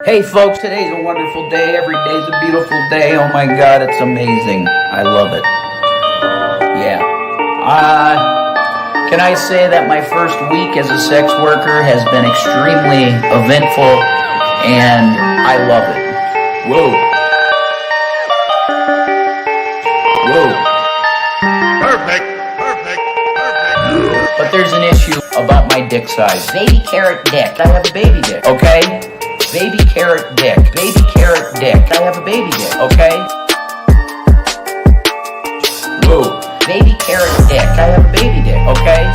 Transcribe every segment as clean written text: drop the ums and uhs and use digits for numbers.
Hey folks, today's a wonderful day. Every day's a beautiful day. Oh my God, it's amazing. I love it. Yeah. Can I say that my first week as a sex worker has been extremely eventful and I love it. Whoa. Whoa. Perfect. But there's an issue about my dick size. Baby carrot dick. I have a baby dick, okay? Baby carrot dick. Baby carrot dick. I have a baby dick, okay? Whoa. Baby carrot dick. I have a baby dick, okay?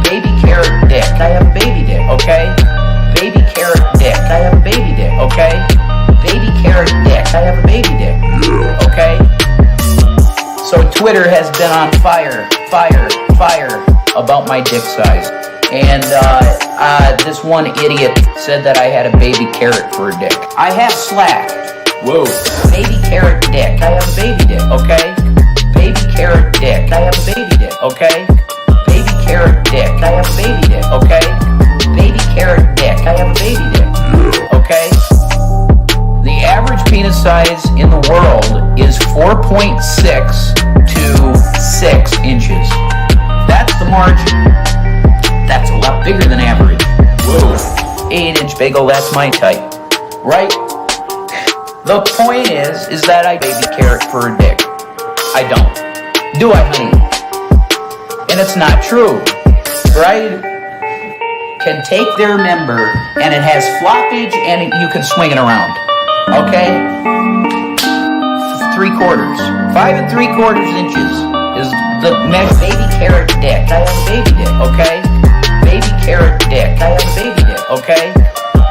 Baby carrot dick. I have a baby dick, okay? Baby carrot dick. I have a baby dick, okay? Baby carrot dick. I have a baby dick, okay? So Twitter has been on fire about my dick size. And this one idiot said that I had a baby carrot for a dick. I have slack. Whoa. Baby carrot dick. I have a baby dick, okay? Baby carrot dick. I have a baby dick, okay? Baby carrot dick. I have a baby dick, okay? Baby carrot dick. I have a baby dick, okay? The average penis size in the world is 4.6 to 6 inches. That's the margin. That's a lot bigger than average. Whoa. 8-inch bagel, that's my type. Right? The point is that I baby carrot for a dick. I don't. Do I, honey? And it's not true. Right? Can take their member and it has floppage and you can swing it around. Okay? 3/4. 5 3/4 inches is the baby carrot dick. I have a baby dick, okay? Baby carrot dick. I have a baby dick, okay?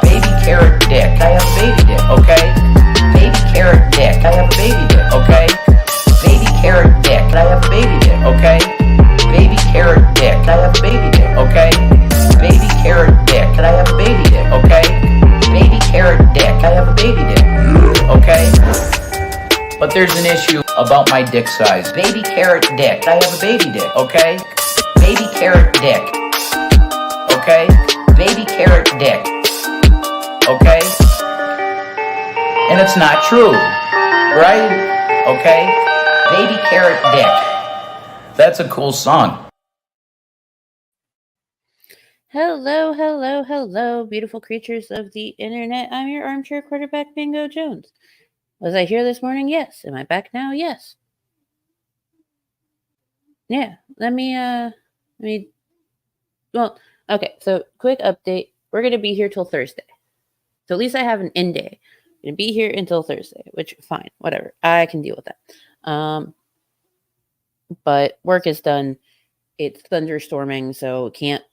Baby carrot dick. I have a baby dick, okay? Baby carrot dick. I have a baby dick, okay? Baby carrot dick. I have a baby dick, okay? Baby carrot dick. I have a baby dick, okay? Baby carrot dick. I have a baby dick, okay? Baby carrot dick. I have a baby dick, okay? But there's an issue about my dick size. Baby carrot dick. I have a baby dick, okay? Baby carrot dick. Okay? Baby carrot dick. Okay? And it's not true. Right? Okay? Baby carrot dick. That's a cool song. Hello, beautiful creatures of the internet. I'm your armchair quarterback, Bingo Jones. Was I here this morning? Yes. Am I back now? Yes. Yeah. Okay, so quick update. We're going to be here till Thursday. So at least I have an end day. I'm going to be here until Thursday, which, fine, whatever. I can deal with that. But work is done. It's thunderstorming, so can't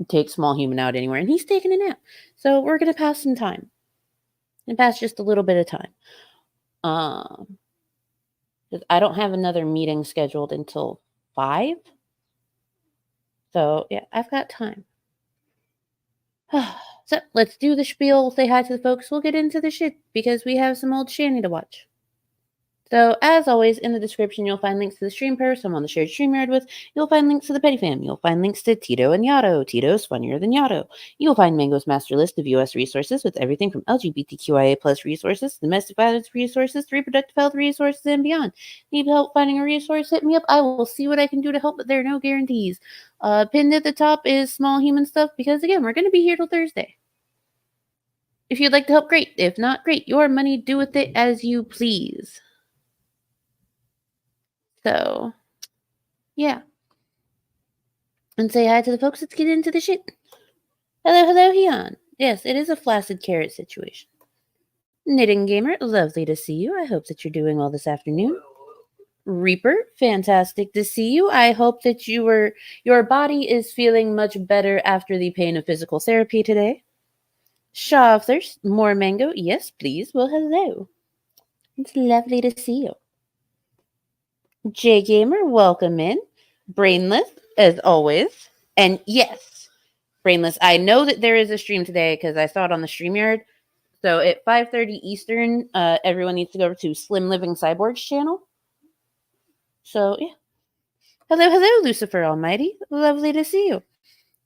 take small human out anywhere. And he's taking a nap. So we're going to pass some time. And pass just a little bit of time. I don't have another meeting scheduled until 5. So, yeah, I've got time. So, let's do the spiel, say hi to the folks. We'll get into the shit because we have some old Shanny to watch. So, as always, in the description, you'll find links to the stream pervs I'm on the shared StreamYard with. You'll find links to the Petty Fam. You'll find links to Tito and Yato. Tito's funnier than Yato. You'll find Mango's master list of U.S. resources with everything from LGBTQIA plus resources, domestic violence resources, reproductive health resources, and beyond. Need help finding a resource? Hit me up. I will see what I can do to help, but there are no guarantees. Pinned at the top is small human stuff because, again, we're going to be here till Thursday. If you'd like to help, great. If not, great. Your money, do with it as you please. So, yeah. And say hi to the folks. Let's get into the shit. Hello, Heon. Yes, it is a flaccid carrot situation. Knitting Gamer, lovely to see you. I hope that you're doing well this afternoon. Reaper, fantastic to see you. I hope that your body is feeling much better after the pain of physical therapy today. Shaw of Thirst, more mango. Yes, please. Well, hello. It's lovely to see you. J Gamer, welcome in. Brainless, as always. And yes, Brainless, I know that there is a stream today because I saw it on the StreamYard. So at 5:30 Eastern, everyone needs to go over to Slim Living Cyborg's channel. So, yeah. Hello, Lucifer Almighty. Lovely to see you.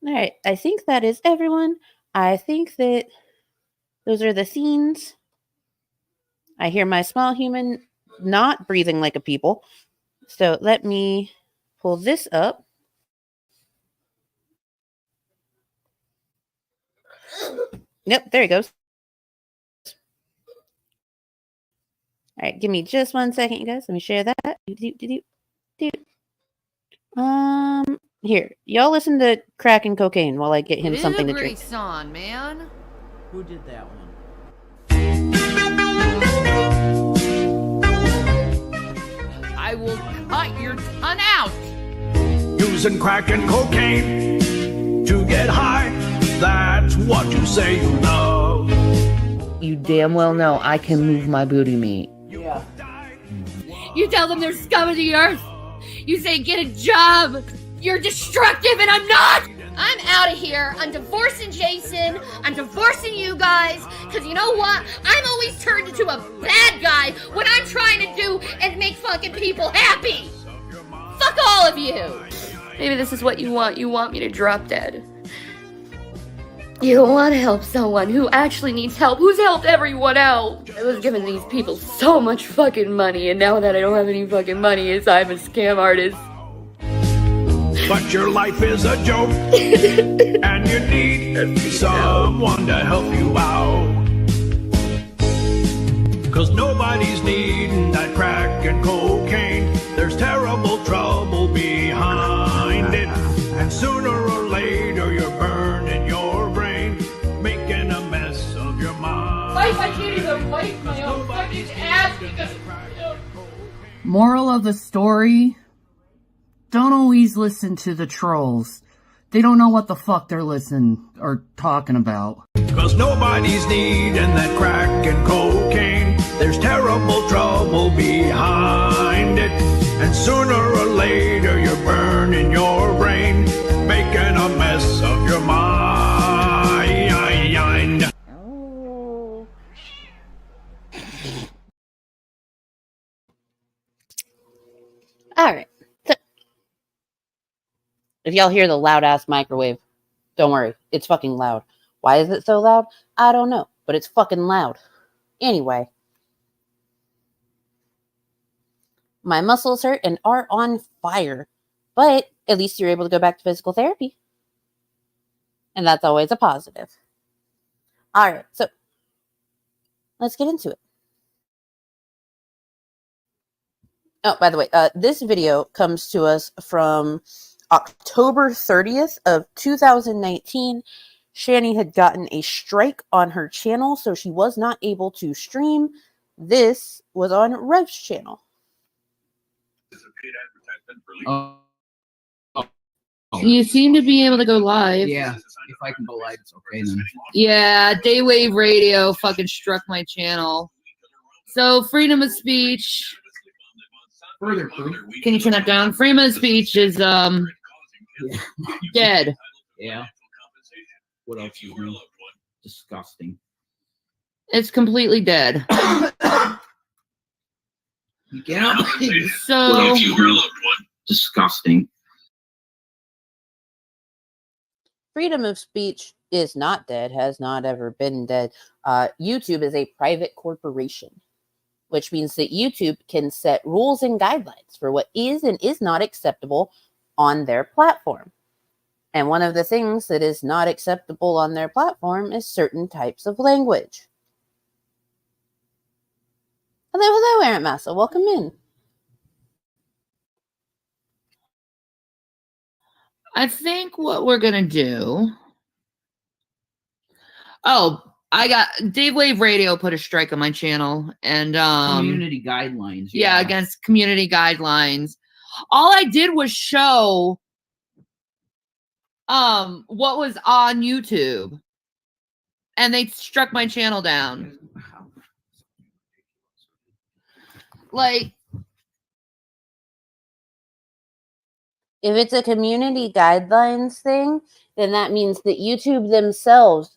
All right, I think that is everyone. I think that Those are the scenes. I hear my small human not breathing like a people. So let me pull this up. Yep, there it goes. All right, give me just 1 second, you guys. Let me share that. Here, y'all listen to crack and cocaine while I get him something to drink. Song, man. Who did that one? I will cut your tongue out. Using crack and cocaine to get high. That's what you say you love. You damn well know I can move my booty meat. Yeah. You tell them they're scum of the earth. You say get a job. You're destructive and I'm not. I'm out of here. I'm divorcing Jason. I'm divorcing you guys. Because you know what? I'm always turned into a bad guy when I'm trying to do and make fucking people happy. Fuck all of you. Maybe this is what you want. You want me to drop dead. You don't want to help someone who actually needs help, who's helped everyone else. I was giving these people so much fucking money, and now that I don't have any fucking money, I'm a scam artist. But your life is a joke, and you need someone to help you out. Cause nobody's needing that crack and cocaine. There's terrible trouble behind it. And sooner or later you're burning your brain, making a mess of your mind. I can't even wipe my own fucking ass because Moral of the story, don't always listen to the trolls. They don't know what the fuck they're listening or talking about. Cause nobody's needing that crack and cocaine. There's terrible trouble behind it. And sooner or later you're burning your brain, making a mess of your mind. Oh. All right. So, if y'all hear the loud ass microwave, don't worry. It's fucking loud. Why is it so loud? I don't know, but it's fucking loud. Anyway. My muscles hurt and are on fire, but at least you're able to go back to physical therapy. And that's always a positive. All right, so let's get into it. Oh, by the way, this video comes to us from October 30th of 2019. Shanny had gotten a strike on her channel, so she was not able to stream. This was on Rev's channel. Oh, you seem to be able to go live. yeah. If I can go live, it's okay then. Yeah, Daywave Radio fucking struck my channel. So freedom of speech. Further proof. Can you turn that down? Freedom of speech is dead. Yeah. What else is new? Disgusting. It's completely dead. You get out. So Disgusting. Freedom of speech is not dead, has not ever been dead. YouTube is a private corporation, which means that YouTube can set rules and guidelines for what is and is not acceptable on their platform. And one of the things that is not acceptable on their platform is certain types of language. Hello, Aunt Massa. Welcome in. I think what we're gonna do. Oh, I got Daywave Radio put a strike on my channel, and Community guidelines. yeah, against community guidelines. All I did was show what was on YouTube, and they struck my channel down. Like, If it's a community guidelines thing, then that means that YouTube themselves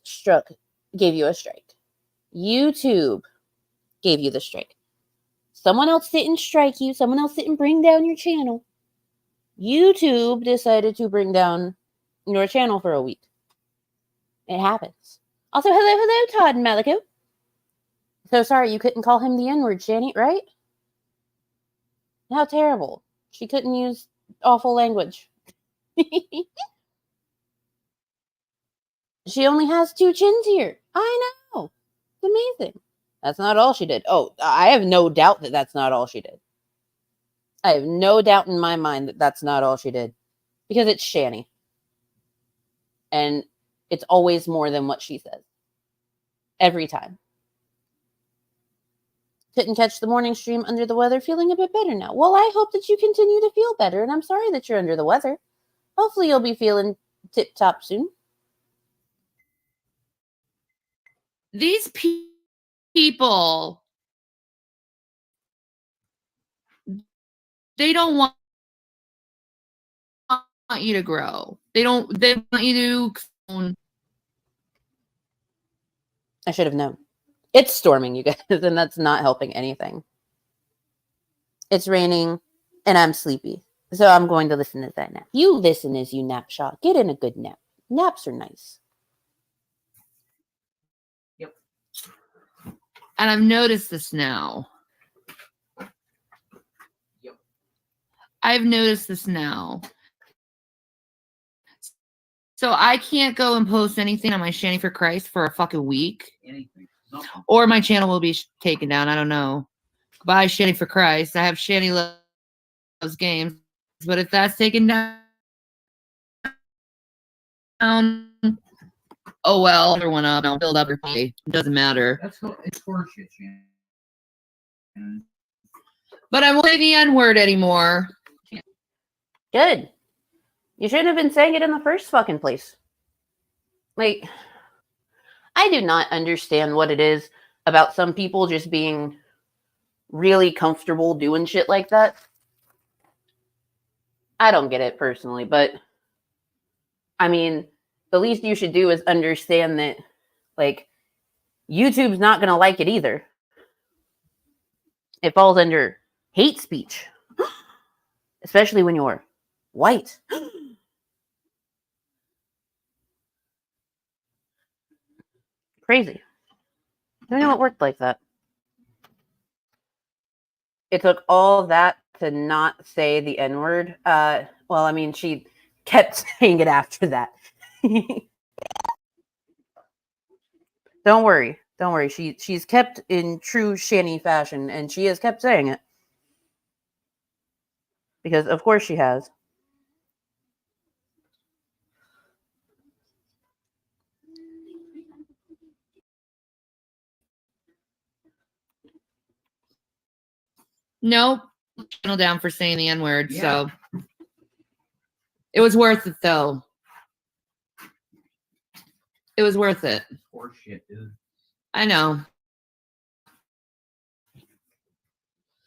gave you a strike. YouTube gave you the strike. Someone else didn't strike you. Someone else didn't bring down your channel. YouTube decided to bring down your channel for a week. It happens. Also, hello, Todd and Malico. So sorry you couldn't call him the N-word, Shanny, right? How terrible. She couldn't use awful language. She only has 2 chins here. I know. It's amazing. That's not all she did. Oh, I have no doubt that that's not all she did. I have no doubt in my mind that that's not all she did. Because it's Shanny. And it's always more than what she says. Every time. Couldn't catch the morning stream under the weather, feeling a bit better now. Well, I hope that you continue to feel better, and I'm sorry that you're under the weather. Hopefully you'll be feeling tip-top soon. These people, they don't want you to grow. They want you to. I should have known. It's storming, you guys, and that's not helping anything. It's raining, and I'm sleepy. So I'm going to listen as I nap. You listen as you nap, Shaw. Get in a good nap. Naps are nice. Yep. And I've noticed this now. Yep. I've noticed this now. So I can't go and post anything on my Shanny for Christ for a fucking week. Anything. Nothing. Or my channel will be taken down. I don't know. Bye, Shanny for Christ. I have Shanny Loves Games. But if that's taken down, oh well, other one up. I'll build up your pay. It doesn't matter. It's horseshit, Shannon. But I won't say the N-word anymore. Good. You shouldn't have been saying it in the first fucking place. Like, I do not understand what it is about some people just being really comfortable doing shit like that. I don't get it personally, but I mean, the least you should do is understand that, like, YouTube's not going to like it either. It falls under hate speech, especially when you're white. Crazy. I don't know it worked like that. It took all that to not say the N-word. Well, I mean, she kept saying it after that. Don't worry. Don't worry. She's kept in true Shanny fashion, and she has kept saying it. Because, of course, she has. Nope. Channel down for saying the N-word, so it was worth it, though. It was worth it. It's horseshit, dude. I know.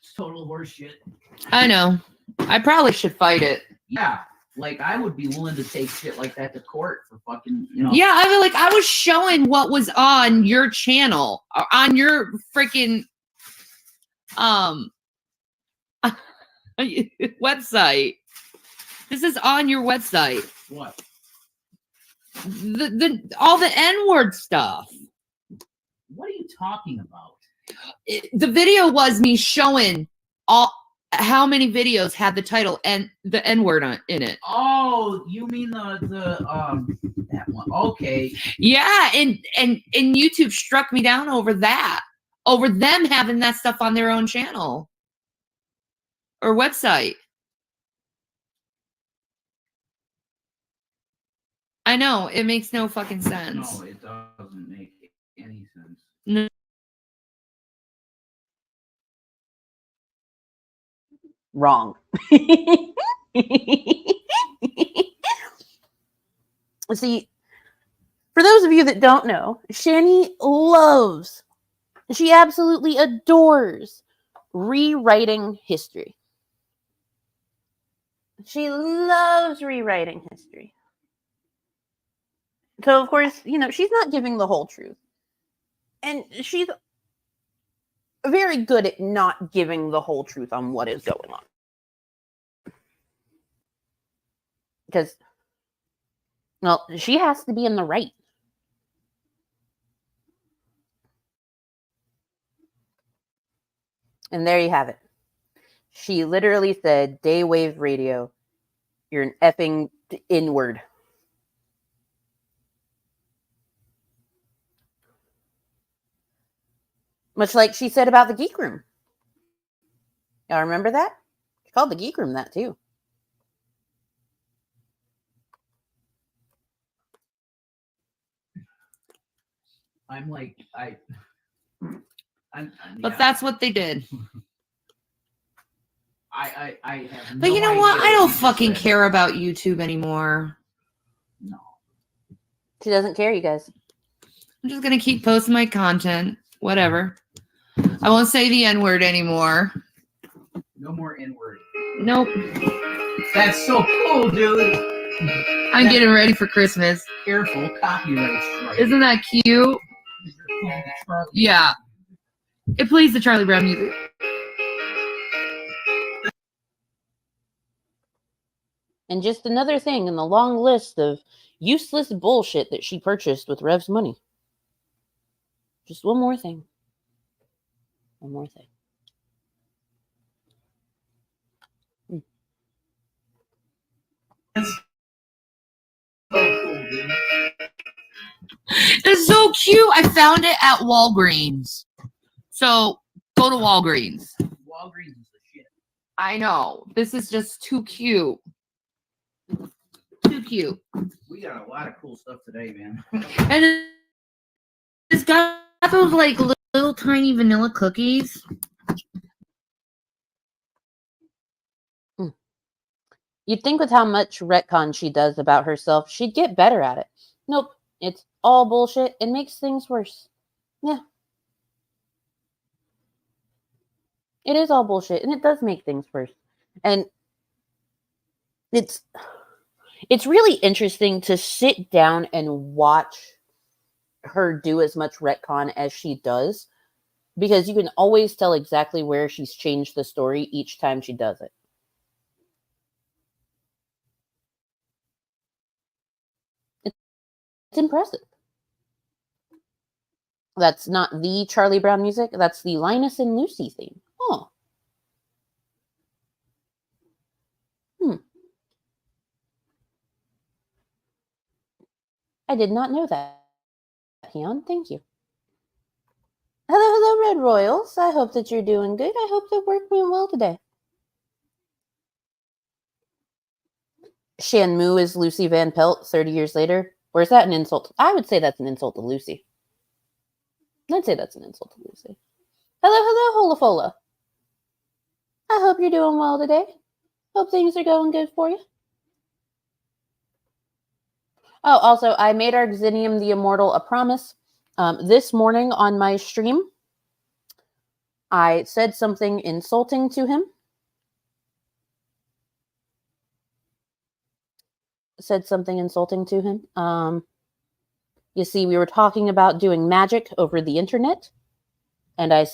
It's total horseshit. I know. I probably should fight it. Yeah. Like, I would be willing to take shit like that to court for fucking, you know. Yeah, I mean, like, I was showing what was on your channel, on your freaking website. This is on your website. What? All the N-word stuff. What are you talking about? The video was me showing how many videos had the title and the N-word in it. Oh, you mean the that one? Okay. Yeah, and YouTube struck me down over that, over them having that stuff on their own channel or website. I know, it makes no fucking sense. No, it doesn't make any sense. No. Wrong. See, for those of you that don't know, Shanny loves, she absolutely adores rewriting history. She loves rewriting history. So, of course, you know, she's not giving the whole truth. And she's very good at not giving the whole truth on what is going on. Because, well, she has to be in the right. And there you have it. She literally said, Daywave Radio, you're an effing N-word. Much like she said about the Geek Room. Y'all remember that? She called the Geek Room that too. I'm like, But that's what they did. I have But no you know what? idea I don't you fucking said. care about YouTube anymore. No. She doesn't care, you guys. I'm just gonna keep posting my content. Whatever. I won't say the N-word anymore. No more N-word. Nope. That's so cool, dude. I'm getting ready for Christmas. Careful, copyright strike. Isn't that cute? Yeah. It plays the Charlie Brown music. And just another thing in the long list of useless bullshit that she purchased with Rev's money. Just one more thing. One more thing. That's so cool, dude. It's so cute. I found it at Walgreens. So go to Walgreens. Walgreens is the shit. I know. This is just too cute. Too cute. We got a lot of cool stuff today, man. And it's got those like little tiny vanilla cookies. You'd think with how much retcon she does about herself, she'd get better at it. Nope. It's all bullshit. It makes things worse. Yeah. It is all bullshit, and it does make things worse. And it's really interesting to sit down and watch her do as much retcon as she does, because you can always tell exactly where she's changed the story each time she does it. It's impressive. That's not the Charlie Brown music. That's the Linus and Lucy theme. Oh. I did not know that. Heon, thank you. Hello, Red Royals. I hope that you're doing good. I hope that work went well today. Shanmu is Lucy Van Pelt 30 years later. Or is that an insult? I would say that's an insult to Lucy. I'd say that's an insult to Lucy. Hello, Holafola. I hope you're doing well today. Hope things are going good for you. Oh, also, I made Arxinium the Immortal a promise. This morning on my stream, I said something insulting to him. You see, we were talking about doing magic over the internet, and I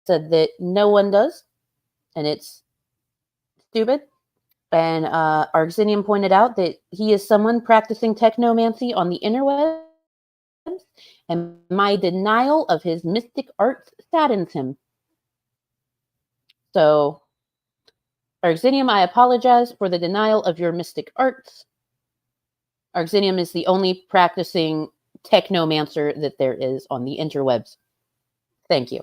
said that no one does, and it's stupid. And Arxinium pointed out that he is someone practicing technomancy on the interwebs, and my denial of his mystic arts saddens him. So, Arxinium, I apologize for the denial of your mystic arts. Arxinium is the only practicing technomancer that there is on the interwebs. Thank you.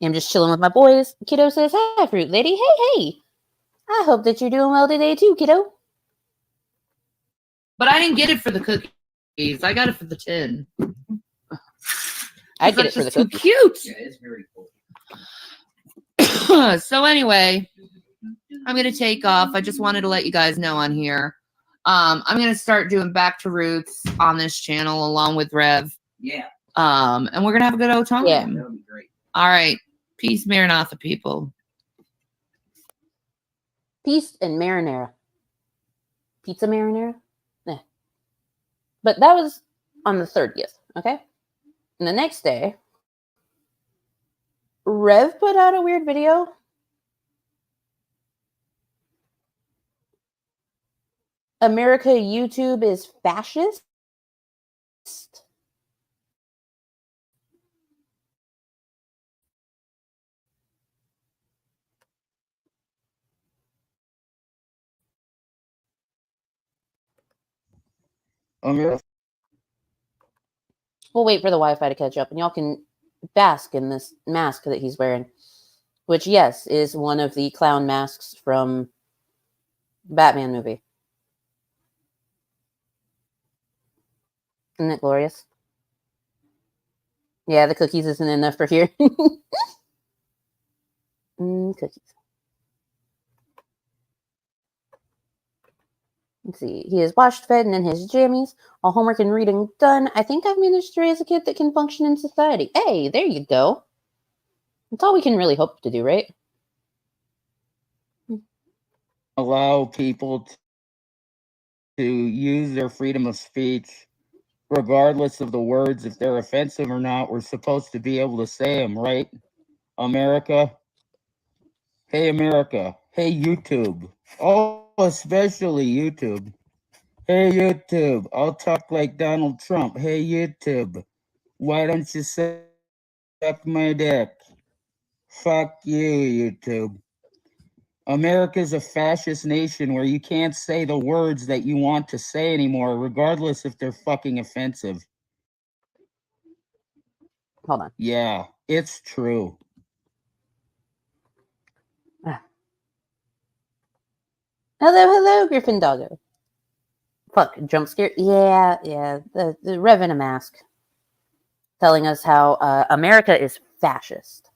I'm just chilling with my boys. Kiddo says, hi, Fruit Lady. Hey. I hope that you're doing well today too, kiddo. But I didn't get it for the cookies. I got it for the tin. I get it for the too cookies. cute. Yeah, it's very cool. So anyway, I'm gonna take off. I just wanted to let you guys know on here. I'm gonna start doing Back to Roots on this channel along with Rev. Yeah. And we're gonna have a good old time. Yeah. That'll be great. All right. Peace, Maranatha people. Peace and marinara. Pizza marinara? Nah. But that was on the 30th, okay? And the next day, Rev put out a weird video. America YouTube is fascist. America. We'll wait for the Wi-Fi to catch up, and y'all can bask in this mask that he's wearing, which, yes, is one of the clown masks from the Batman movie. Isn't it glorious? Yeah, the cookies isn't enough for here. Cookies. Let's see. He is washed, fed, and in his jammies. All homework and reading done. I think I've managed to raise a kid that can function in society. Hey, there you go. That's all we can really hope to do, right? Allow people to use their freedom of speech, regardless of the words, if they're offensive or not. We're supposed to be able to say them, right? America. Hey, America. Hey, YouTube. Oh, especially YouTube. Hey, YouTube. I'll talk like Donald Trump. Hey, YouTube. Why don't you suck my dick? Fuck you, YouTube. America's a fascist nation where you can't say the words that you want to say anymore, regardless if they're fucking offensive. Hold on. Yeah, it's true. Hello, Griffin Doggo. Fuck, jump scare? Yeah, the Rev in a mask. Telling us how America is fascist.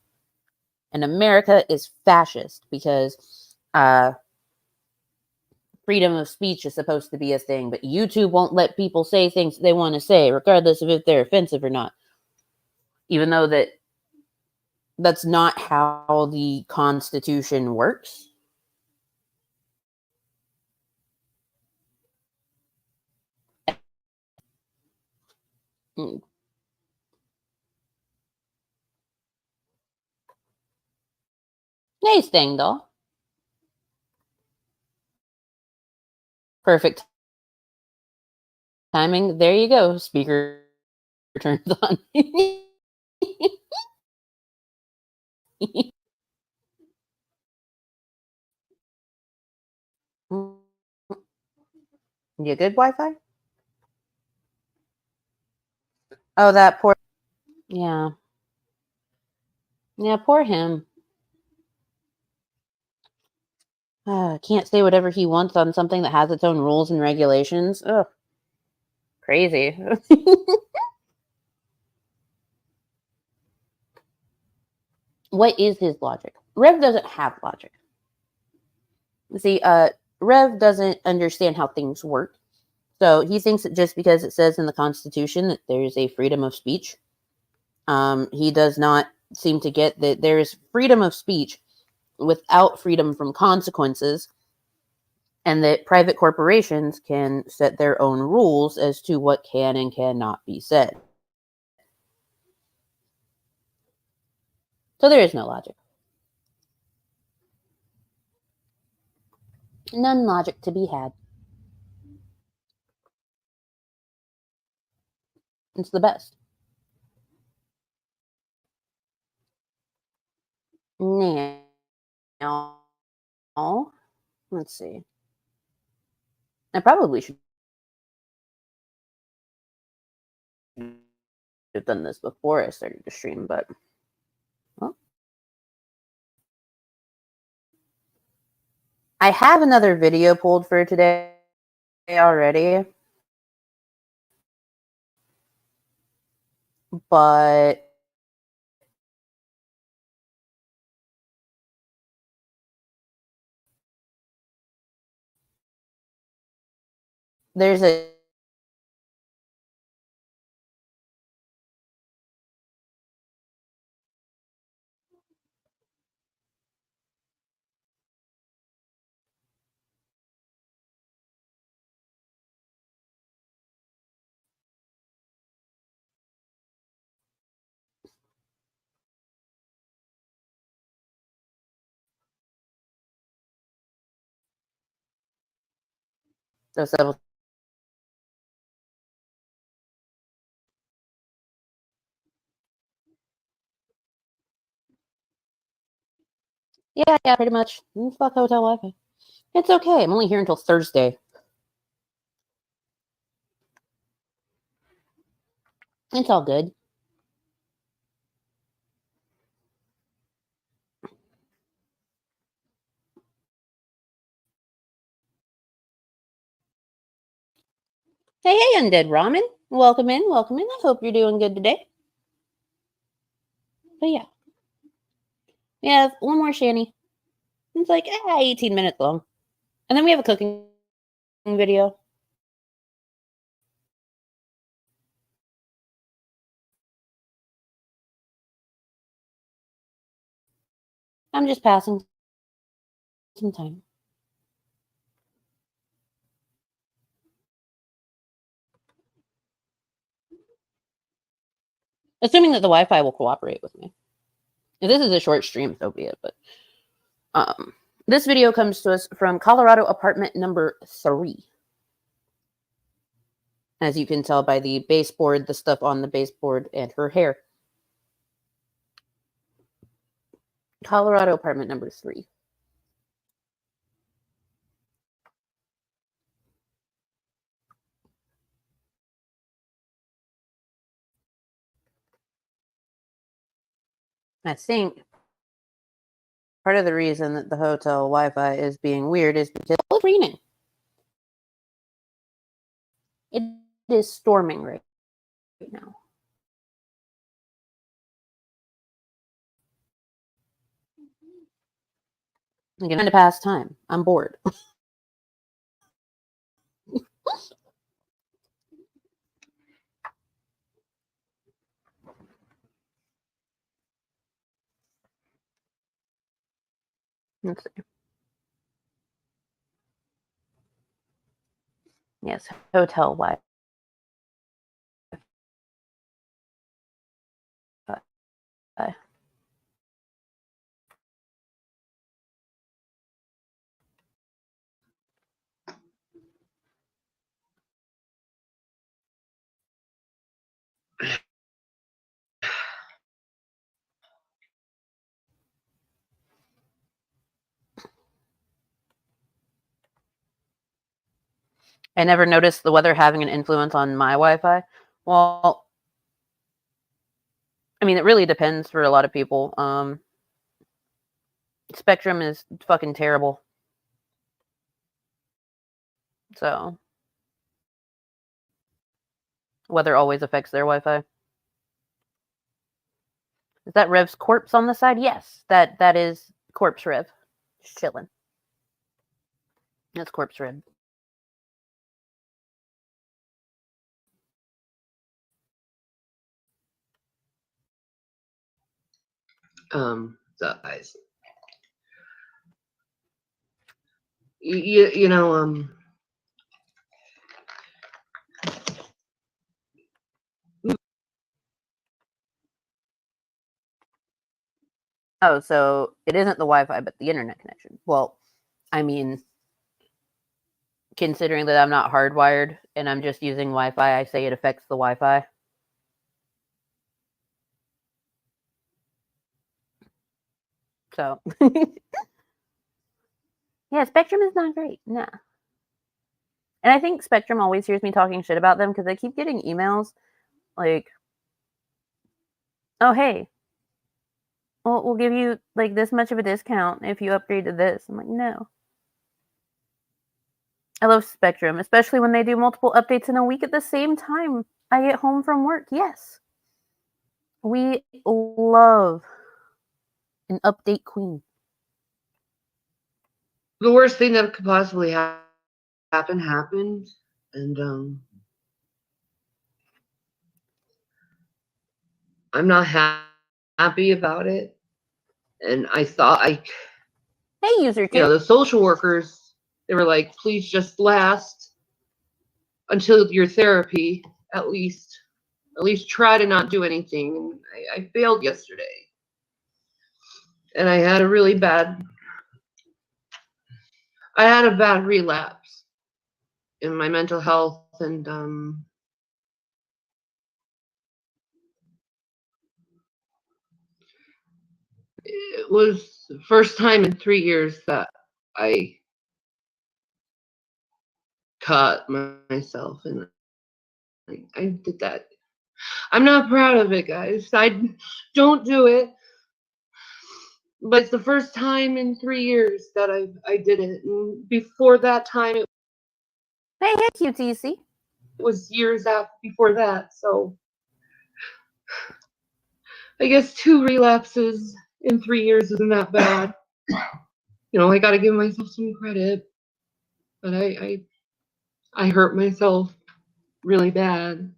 And America is fascist because freedom of speech is supposed to be a thing, but YouTube won't let people say things they want to say, regardless of if they're offensive or not. Even though that's not how the Constitution works. Nice thing, though. Perfect timing. There you go. Speaker turns on. You good, Wi-Fi? Oh, that poor... Yeah. Yeah, poor him. Can't say whatever he wants on something that has its own rules and regulations. Ugh. Crazy. What is his logic? Rev doesn't have logic. See, Rev doesn't understand how things work. So he thinks that just because it says in the Constitution that there is a freedom of speech, he does not seem to get that there is freedom of speech without freedom from consequences, and that private corporations can set their own rules as to what can and cannot be said. So there is no logic. None logic to be had. It's the best. Now, let's see. I probably should have done this before I started to stream, but well. I have another video pulled for today already, but there's a yeah, pretty much. Fuck hotel Wi-Fi. It's okay. I'm only here until Thursday. It's all good. Hey, Undead Ramen. Welcome in, welcome in. I hope you're doing good today. But yeah. We have one more Shanny. It's like 18 minutes long. And then we have a cooking video. I'm just passing some time. Assuming that the Wi-Fi will cooperate with me. If this is a short stream, so be it. But this video comes to us from Colorado apartment number 3. As you can tell by the baseboard, the stuff on the baseboard, and her hair. Colorado apartment number 3. I think part of the reason that the hotel Wi-Fi is being weird is because it's raining. It is storming right now. I'm trying to pass time. I'm bored. Let's see. Yes, hotel Wi-Fi. I never noticed the weather having an influence on my Wi-Fi. Well, I mean, it really depends for a lot of people. Spectrum is fucking terrible. So, weather always affects their Wi-Fi. Is that Rev's corpse on the side? Yes, that is corpse Rev. Just chilling. That's corpse Rev. What's up, guys? You know, Oh, so it isn't the Wi-Fi, but the internet connection. Well, I mean, considering that I'm not hardwired and I'm just using Wi-Fi, I say it affects the Wi-Fi. So, yeah, Spectrum is not great. Nah. And I think Spectrum always hears me talking shit about them because I keep getting emails like, oh, hey, we'll give you like this much of a discount if you upgrade to this. I'm like, no. I love Spectrum, especially when they do multiple updates in a week at the same time I get home from work. Yes. We love an update queen. the worst thing that could possibly happen happened, and I'm not happy about it. And I thought Hey, user two. you know, the social workers, they were like, please just last until your therapy, at least try to not do anything. And I failed yesterday. And I had a bad relapse in my mental health, and it was the first time in 3 years that I caught myself, and I did that I'm not proud of it, guys. I don't do it. But it's the first time in 3 years that I did it. And before that time, it Hey, QTC. was years after before that. So I guess 2 relapses in 3 years isn't that bad. You know, I got to give myself some credit. But I hurt myself really bad.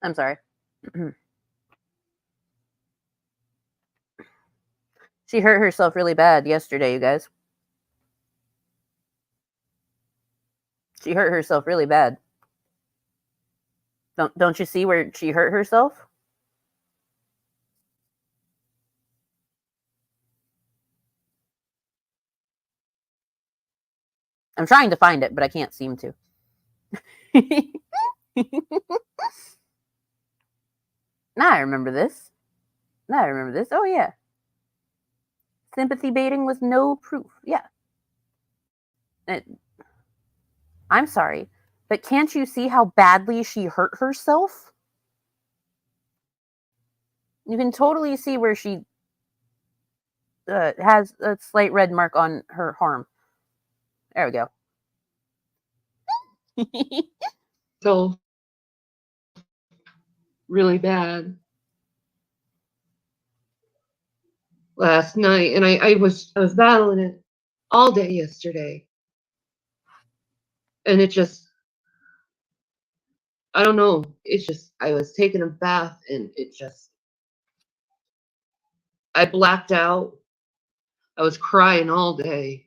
I'm sorry. She hurt herself really bad yesterday, you guys. She hurt herself really bad. Don't you see where she hurt herself? I'm trying to find it, but I can't seem to. Now I remember this. Oh, yeah. Sympathy baiting with no proof. Yeah. I'm sorry, but can't you see how badly she hurt herself? You can totally see where she has a slight red mark on her arm. There we go. So really bad last night, and I was battling it all day yesterday, and it just, I don't know, it's just, I was taking a bath and it just, I blacked out. I was crying all day.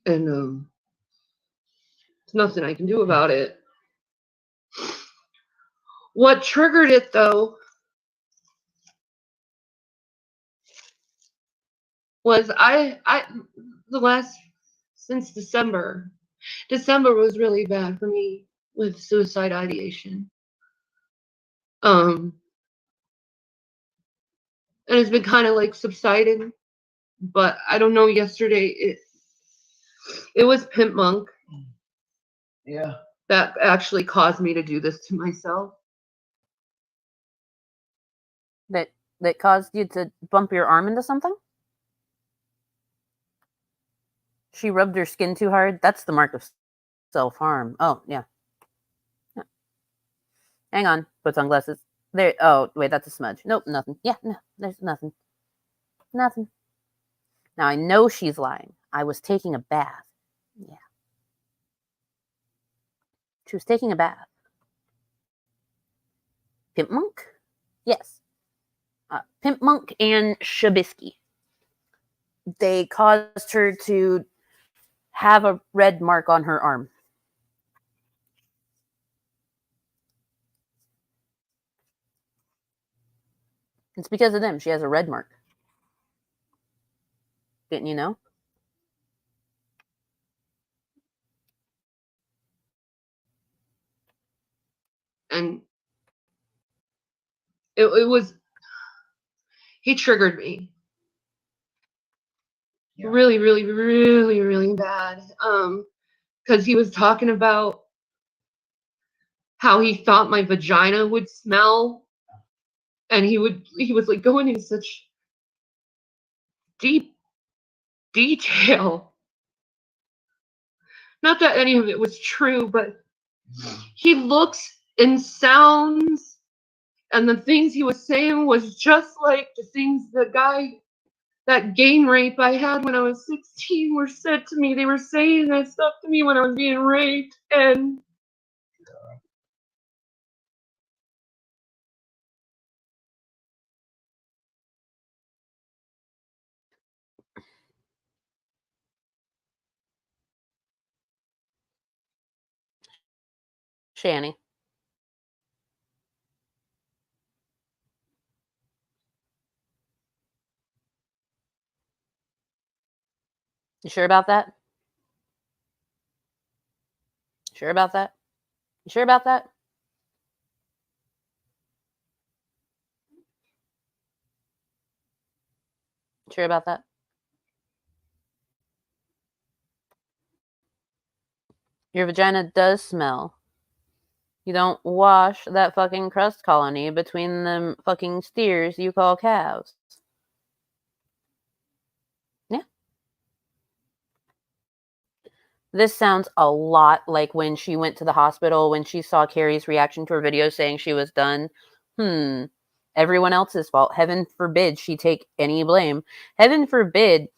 And there's nothing I can do about it. What triggered it though was the last, since December. December was really bad for me with suicide ideation. And it's been kind of like subsiding, but I don't know, yesterday it was Pimp Monk. Yeah. That actually caused me to do this to myself. That caused you to bump your arm into something? She rubbed her skin too hard? That's the mark of self-harm. Oh, yeah. Hang on. Put on glasses. There. Oh, wait, that's a smudge. Nope, nothing. Yeah, no, there's nothing. Nothing. Now I know she's lying. I was taking a bath. Yeah. She was taking a bath. Pimp Monk? Yes. Pimp Monk and Shabisky. They caused her to have a red mark on her arm. It's because of them. She has a red mark. Didn't you know? And it was, he triggered me. Yeah. Really, really, really, really bad. Because he was talking about how he thought my vagina would smell, and he was like going into such deep detail. Not that any of it was true, but he looks and sounds, and the things he was saying was just like the things that gang rape I had when I was 16 were said to me. They were saying that stuff to me when I was being raped, and Shanny. You sure about that? Sure about that? You sure about that? Sure about that? Your vagina does smell. You don't wash that fucking crust colony between them fucking steers you call calves. Yeah. This sounds a lot like when she went to the hospital when she saw Carrie's reaction to her video saying she was done. Everyone else's fault. Heaven forbid she take any blame. Heaven forbid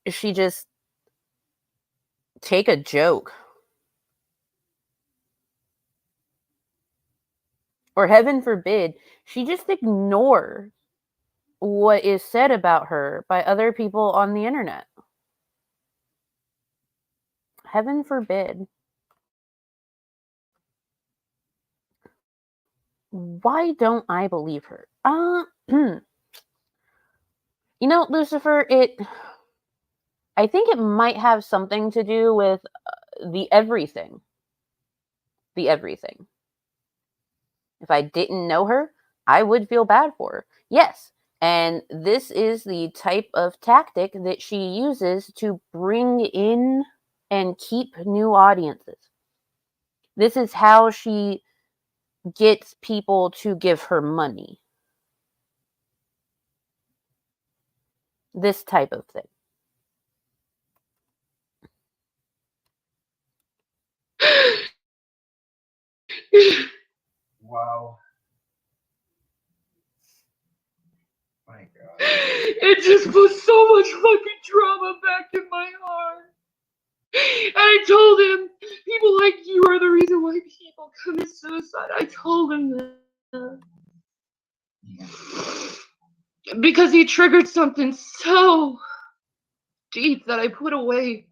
she just take a joke. Or heaven forbid she just ignore what is said about her by other people on the internet. Heaven forbid. Why don't I believe her? You know, Lucifer, I think it might have something to do with the everything. The everything. If I didn't know her, I would feel bad for her. Yes. And this is the type of tactic that she uses to bring in and keep new audiences. This is how she gets people to give her money. This type of thing. Wow. My God. It just put so much fucking trauma back in my heart. And I told him, people like you are the reason why people commit suicide. I told him that. Because he triggered something so deep that I put away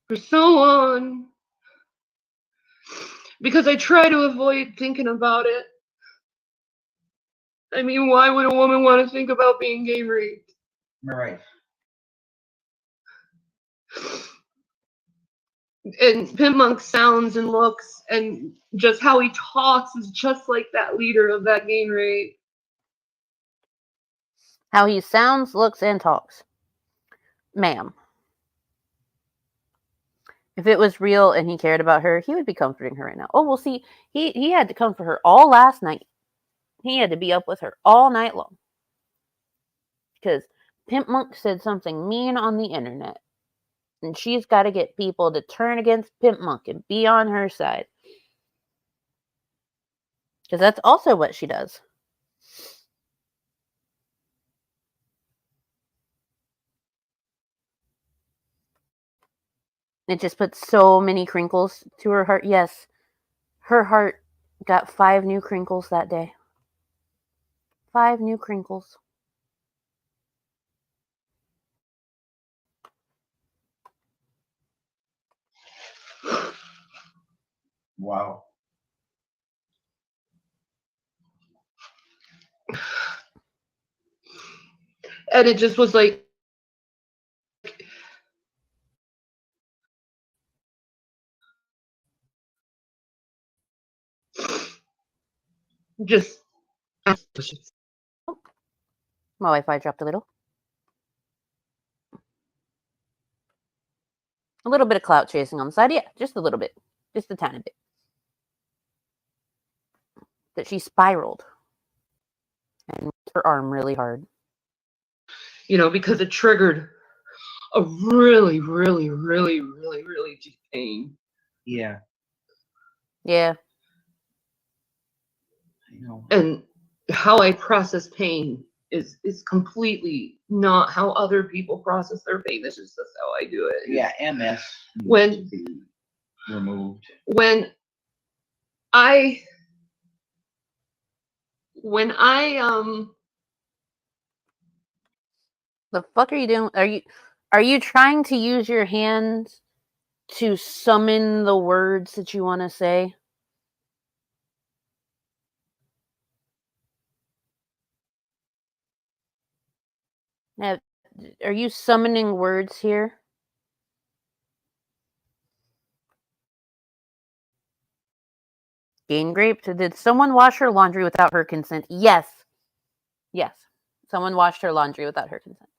for so long. Because I try to avoid thinking about it. I mean, why would a woman want to think about being gay raped? Right. And Pimp Monk sounds and looks and just how he talks is just like that leader of that gang rape. How he sounds, looks, and talks. Ma'am. If it was real and he cared about her, he would be comforting her right now. Oh, well, see, he had to comfort her all last night. He had to be up with her all night long. Because Pimp Monk said something mean on the internet. And she's got to get people to turn against Pimp Monk and be on her side. Because that's also what she does. It just puts so many crinkles to her heart. Yes, her heart got 5 new crinkles that day. 5 new crinkles. Wow. And it just was like, just. My Wi-Fi dropped a little. A little bit of clout chasing on the side. Yeah, just a little bit. Just a tiny bit. That she spiraled. And her arm really hard. You know, because it triggered a really, really, really, really, really deep pain. Yeah. Yeah. I know. And how I process pain is completely not how other people process their pain. This is just how I do it. Yeah, MS needs When- to be removed. When I The fuck are you doing? Are you trying to use your hands to summon the words that you want to say? Now, are you summoning words here? Gang raped? Did someone wash her laundry without her consent? Yes. Yes. Someone washed her laundry without her consent.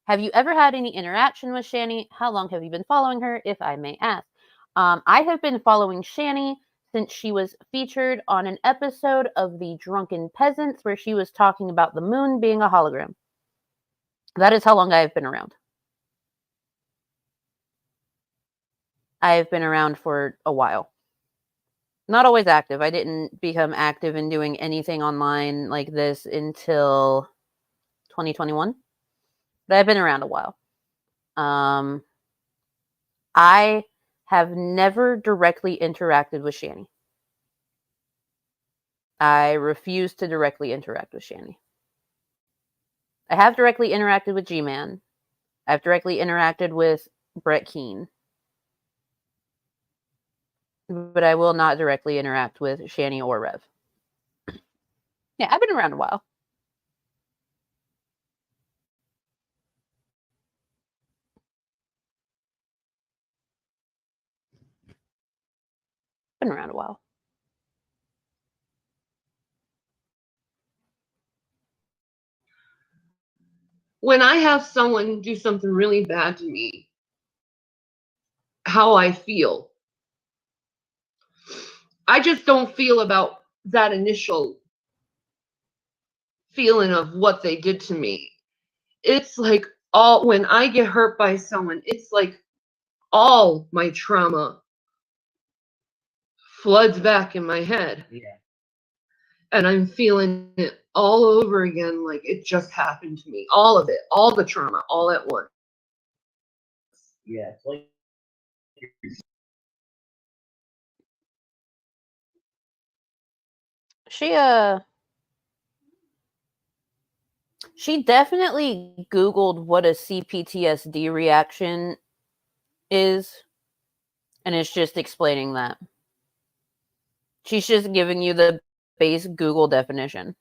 Have you ever had any interaction with Shanny? How long have you been following her, if I may ask? I have been following Shanny since she was featured on an episode of The Drunken Peasants where she was talking about the moon being a hologram. That is how long I have been around. I have been around for a while. Not always active. I didn't become active in doing anything online like this until 2021. But I've been around a while. I have never directly interacted with Shanny. I refuse to directly interact with Shanny. I have directly interacted with G-Man. I've directly interacted with Brett Keane. But I will not directly interact with Shanny or Rev. Yeah, I've been around a while. Been around a while. When I have someone do something really bad to me, how I feel, I just don't feel about that initial feeling of what they did to me. It's like when I get hurt by someone, it's like all my trauma floods back in my head. Yeah. And I'm feeling it all over again, like it just happened to me. All of it, all the trauma, all at once. Yeah. It's like She definitely Googled what a CPTSD reaction is, and it's just explaining that. She's just giving you the base Google definition.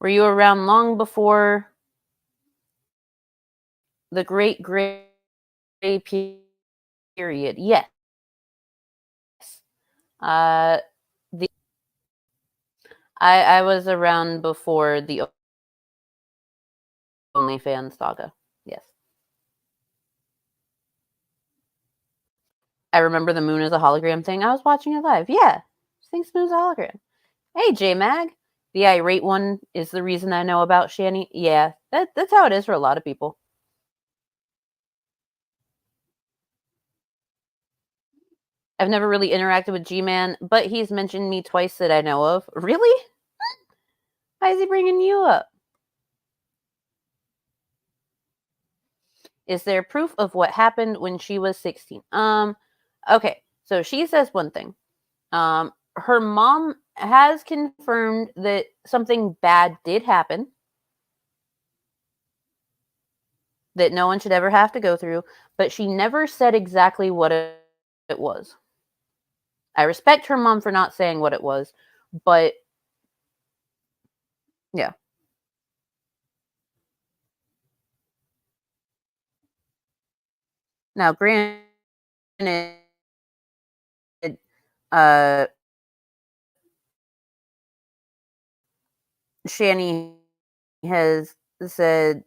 Were you around long before the Great Gray Period? Yes. I was around before the OnlyFans saga. Yes. I remember the moon is a hologram thing. I was watching it live. Yeah. She thinks moon's a hologram. Hey, J-Mag. The irate one is the reason I know about Shanny. Yeah, that's how it is for a lot of people. I've never really interacted with G-Man, but he's mentioned me twice that I know of. Really? Why is he bringing you up? Is there proof of what happened when she was 16? Okay, so she says one thing. Her mom has confirmed that something bad did happen that no one should ever have to go through, but she never said exactly what it was. I respect her mom for not saying what it was, but yeah. Now, granted, Shanny has said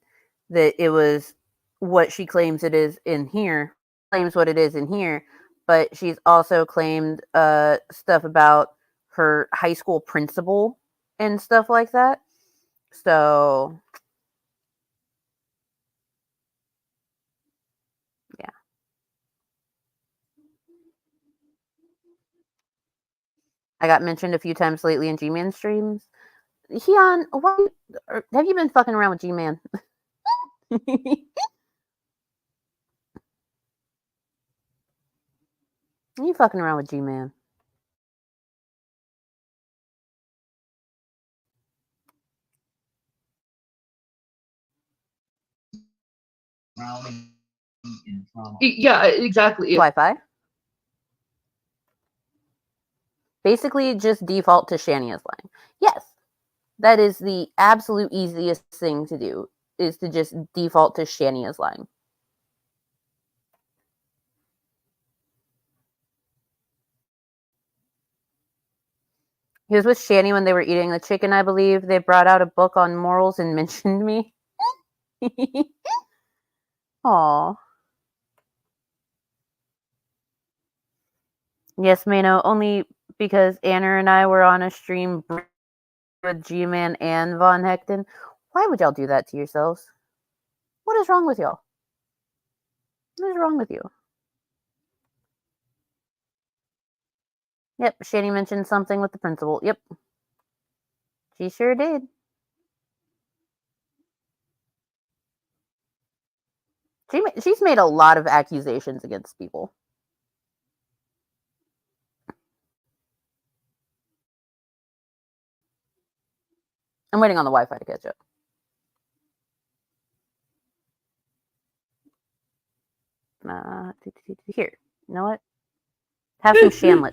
that it was what she claims it is in here, claims what it is in here, but she's also claimed stuff about her high school principal and stuff like that. So, yeah. I got mentioned a few times lately in G-Man streams. Hyun, why have you been fucking around with G-Man? You fucking around with G-Man. Yeah, exactly. Wi-Fi. Basically, just default to Shanny is lying. Yes, that is the absolute easiest thing to do, is to just default to Shanny is lying. He was with Shanny when they were eating the chicken, I believe. They brought out a book on morals and mentioned me. Aw. Yes, Mano, only because Anna and I were on a stream with G-Man and Von Hechten. Why would y'all do that to yourselves? What is wrong with y'all? What is wrong with you? Yep, Shanny mentioned something with the principal. Yep. She sure did. She's made a lot of accusations against people. I'm waiting on the Wi-Fi to catch up. Here. You know what? Have some shamlets.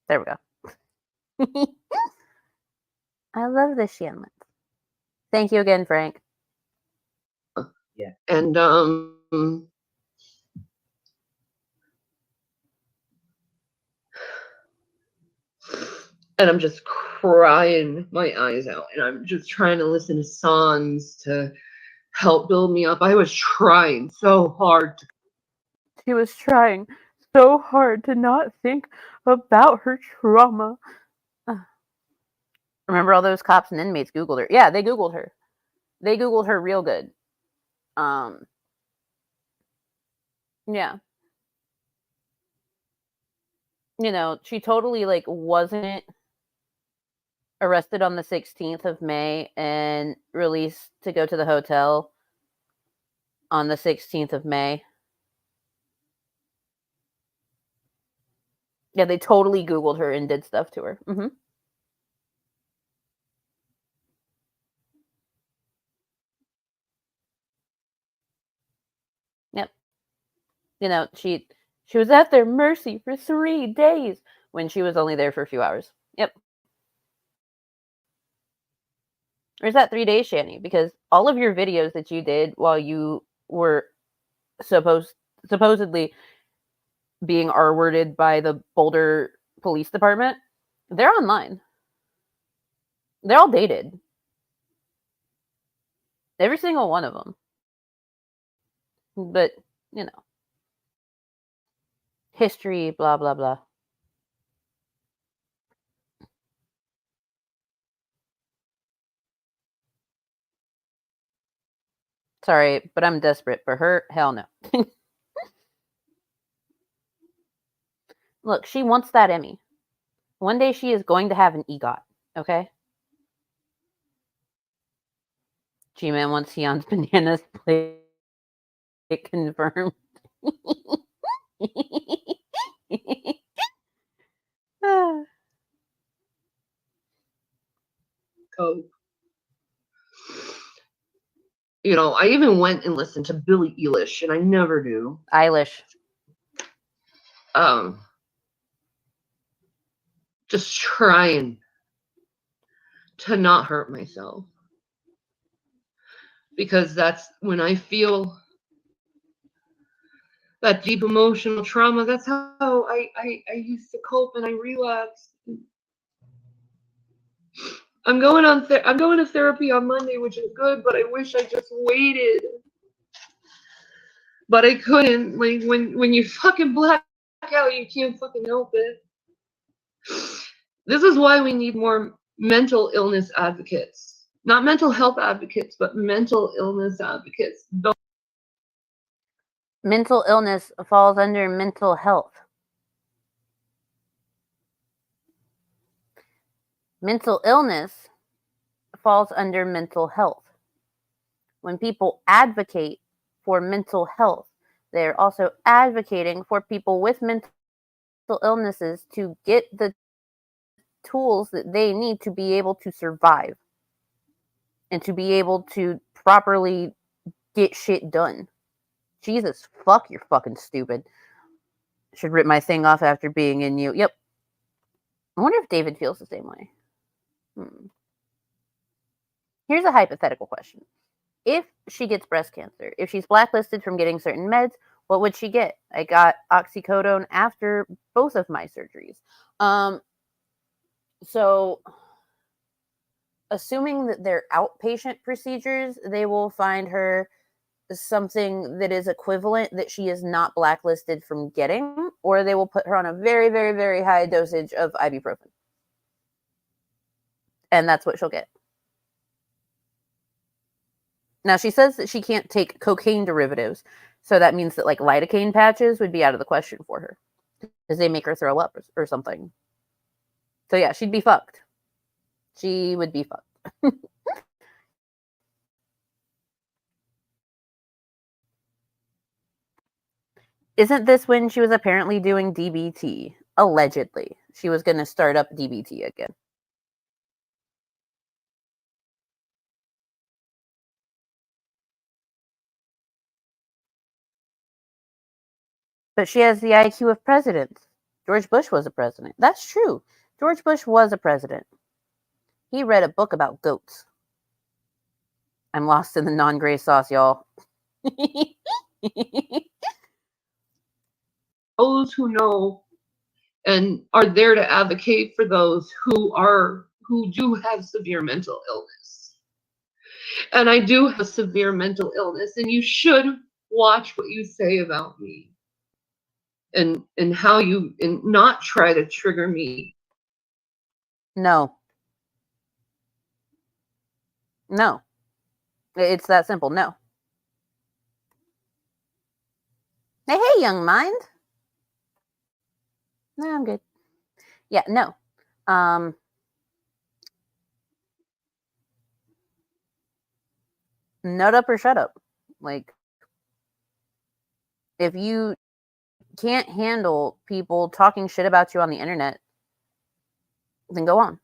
There we go. I love the shamlets. Thank you again, Frank. Yeah. And I'm just crying my eyes out, and I'm just trying to listen to songs to help build me up. I was trying so hard. She was trying so hard to not think about her trauma. Remember all those cops and inmates Googled her? Yeah, they Googled her. They Googled her real good. Yeah. You know, she totally wasn't arrested on the 16th of May and released to go to the hotel on the 16th of May. Yeah, they totally Googled her and did stuff to her. Mm-hmm. Yep. You know, she was at their mercy for 3 days when she was only there for a few hours. Yep. Or is that 3 days, Shanny? Because all of your videos that you did while you were supposedly being R-worded by the Boulder Police Department, they're online. They're all dated. Every single one of them. But, you know. History, blah, blah, blah. Sorry, but I'm desperate for her. Hell no. Look, she wants that Emmy. One day she is going to have an EGOT, okay? G-Man wants Sion's bananas plate confirmed. Cope. You know, I even went and listened to Billie Eilish, and I never do. Eilish. Just trying to not hurt myself. Because that's when I feel that deep emotional trauma, that's how I used to cope, and I relapsed. I'm going to therapy on Monday, which is good, but I wish I just waited. But I couldn't. Like when you fucking black out, you can't fucking help it. This is why we need more mental illness advocates. Not mental health advocates, but mental illness advocates. Mental illness falls under mental health. Mental illness falls under mental health. When people advocate for mental health, they're also advocating for people with mental illnesses to get the tools that they need to be able to survive and to be able to properly get shit done. Jesus, fuck, you're fucking stupid. Should rip my thing off after being in you. Yep. I wonder if David feels the same way. Here's a hypothetical question. If she gets breast cancer, if she's blacklisted from getting certain meds, what would she get? I got oxycodone after both of my surgeries. So assuming that they're outpatient procedures, they will find her something that is equivalent that she is not blacklisted from getting, or they will put her on a very, very, very high dosage of ibuprofen. And that's what she'll get. Now, she says that she can't take cocaine derivatives, so that means that like lidocaine patches would be out of the question for her because they make her throw up or something. So yeah, she'd be fucked. She would be fucked. Isn't this when she was apparently doing DBT? Allegedly. She was going to start up DBT again. But she has the IQ of presidents. George Bush was a president. That's true. George Bush was a president. He read a book about goats. I'm lost in the non-gray sauce, y'all. Those who know and are there to advocate for those who do have severe mental illness. And I do have severe mental illness, and you should watch what you say about me and how you and not try to trigger me. No. It's that simple. No. Hey, young mind. No, I'm good. Yeah, no. Nut up or shut up. Like, if you can't handle people talking shit about you on the internet, then go on.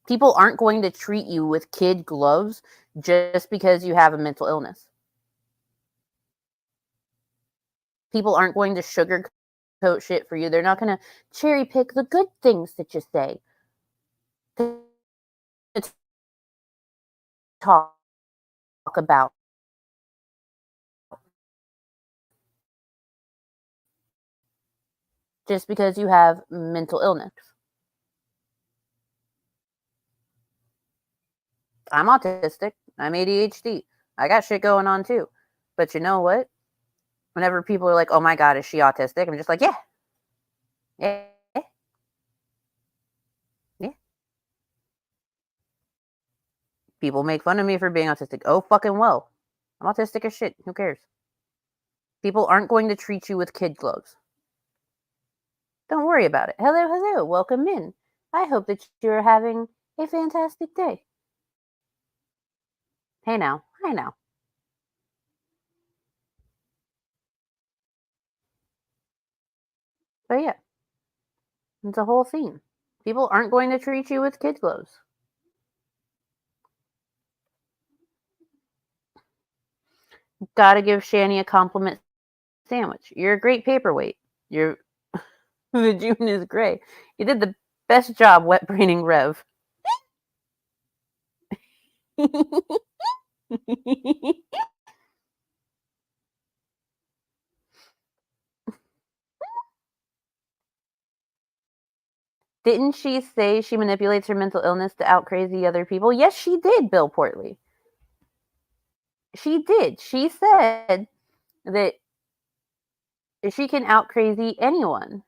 People aren't going to treat you with kid gloves just because you have a mental illness. People aren't going to sugarcoat shit for you. They're not going to cherry pick the good things that you say. Talk about. Just because you have mental illness. I'm autistic. I'm ADHD. I got shit going on too. But you know what? Whenever people are like, oh my God, is she autistic? I'm just like, yeah. Yeah. Yeah. People make fun of me for being autistic. Oh, fucking well. I'm autistic as shit. Who cares? People aren't going to treat you with kid gloves. Don't worry about it. Hello. Welcome in. I hope that you're having a fantastic day. Hey now. Hi now. But yeah, it's a whole theme. People aren't going to treat you with kid gloves. Gotta give Shanny a compliment sandwich. You're a great paperweight. The June is gray. You did the best job wet braining Rev. Didn't she say she manipulates her mental illness to out crazy other people? Yes, she did, Bill Portley. She did. She said that she can out crazy anyone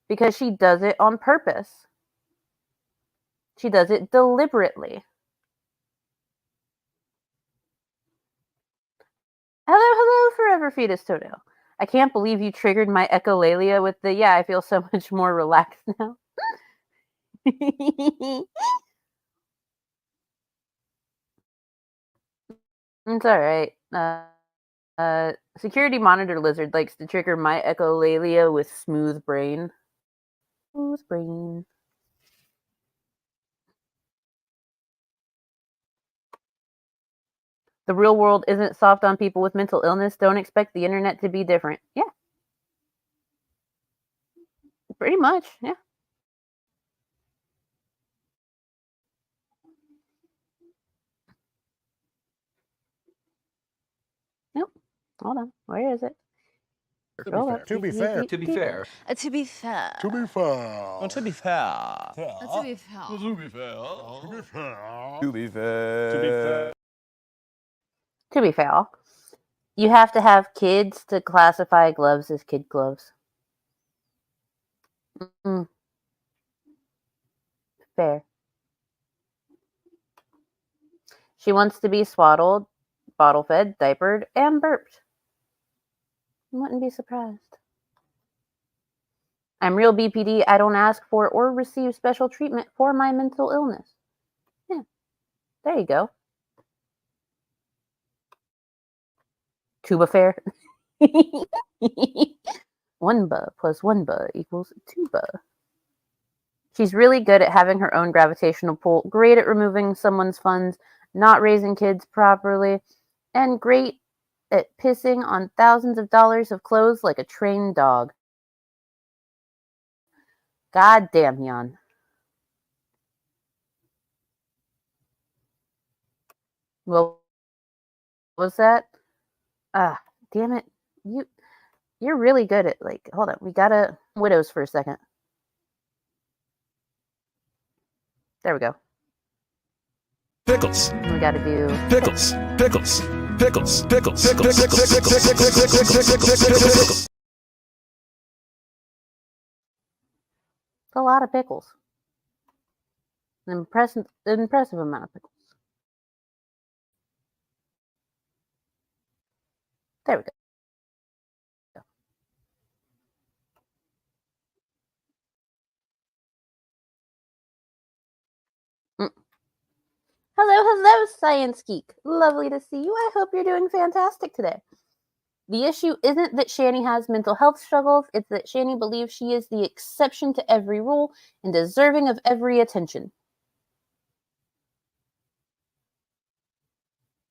because she does it on purpose. She does it deliberately. Hello, Forever Fetus Toto. I can't believe you triggered my echolalia with the, yeah, I feel so much more relaxed now. It's all right. Security monitor lizard likes to trigger my echolalia with smooth brain. Smooth brain. The real world isn't soft on people with mental illness. Don't expect the internet to be different. Yeah. Pretty much. Yeah. Hold on. Where is it? Scroll up. To be fair. To be fair. To be fair. To be fair. To be fair. To be fair. To be fair. To be fair. To be fair. To be fair, you have to have kids to classify gloves as kid gloves. Mm. Fair. She wants to be swaddled, bottle fed, diapered, and burped. You wouldn't be surprised. I'm real BPD. I don't ask for or receive special treatment for my mental illness. Yeah, there you go. Tuba fair. 1 ba plus 1 ba equals 2 ba. She's really good at having her own gravitational pull, great at removing someone's funds, not raising kids properly, and great at pissing on thousands of dollars of clothes like a trained dog. God damn, Jan. Well, what was that? Ah, damn it. You're really good at, like, hold on, we gotta widows for a second. There we go. Pickles. We gotta do Pickles. Pickles. Pickles. Pickles. Pickles. Pickles. a lot of pickles. An impressive amount of pickles. There we go. Hello, Science Geek. Lovely to see you. I hope you're doing fantastic today. The issue isn't that Shanny has mental health struggles, it's that Shanny believes she is the exception to every rule and deserving of every attention.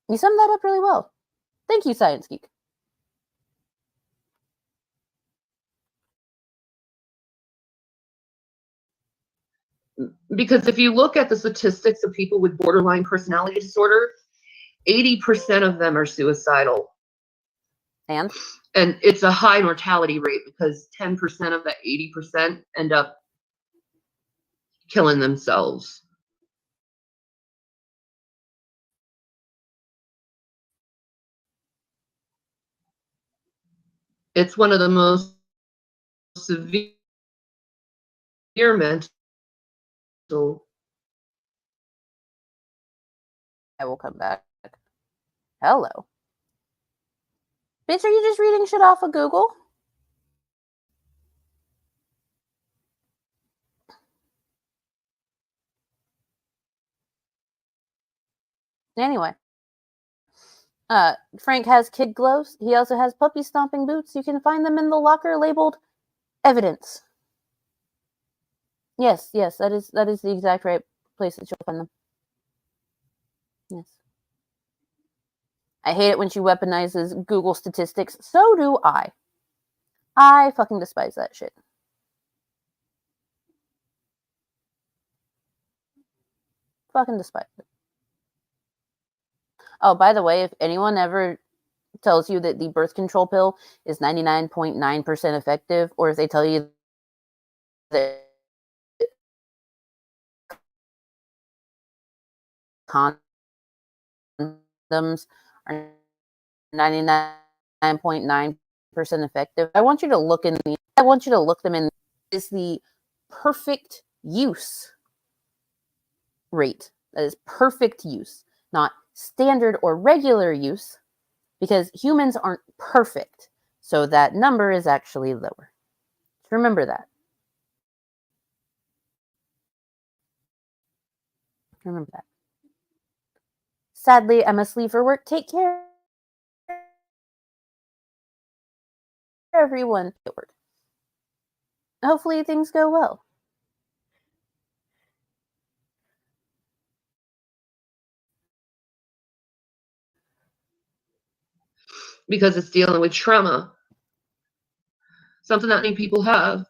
You summed that up really well. Thank you, Science Geek. Because if you look at the statistics of people with borderline personality disorder, 80% of them are suicidal. And it's a high mortality rate because 10% of that 80% end up killing themselves. It's one of the most severe mental. I will come back. Hello. Bitch, are you just reading shit off of Google? Anyway. Frank has kid gloves. He also has puppy stomping boots. You can find them in the locker labeled evidence. Yes, that is the exact right place that you'll find them. Yes. I hate it when she weaponizes Google statistics. So do I. I fucking despise that shit. Fucking despise it. Oh, by the way, if anyone ever tells you that the birth control pill is 99.9% effective, or if they tell you that condoms are 99.9% effective, I want you to look them in. Is the perfect use rate. That is perfect use, not standard or regular use, because humans aren't perfect. So that number is actually lower. Remember that. Remember that. Sadly, I must leave for work. Take care, everyone. At work. Hopefully things go well. Because it's dealing with trauma. Something that many people have.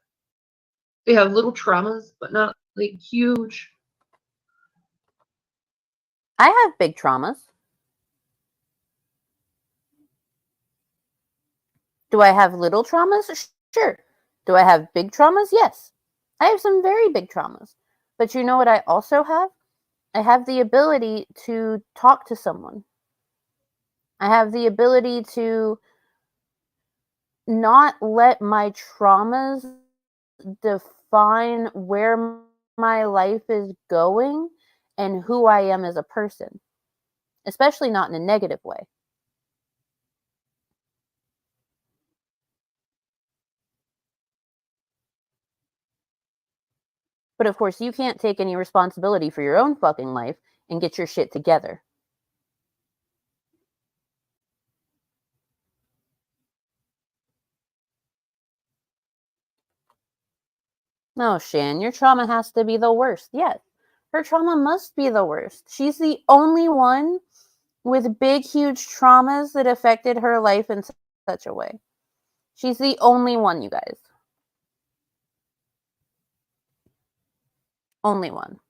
They have little traumas, but not like huge. I have big traumas. Do I have little traumas? Sure. Do I have big traumas? Yes. I have some very big traumas. But you know what I also have? I have the ability to talk to someone. I have the ability to not let my traumas define where my life is going and who I am as a person, especially not in a negative way. But of course, you can't take any responsibility for your own fucking life and get your shit together. No, Shan, your trauma has to be the worst. Yes, her trauma must be the worst. She's the only one with big, huge traumas that affected her life in such a way. She's the only one, you guys. Only one.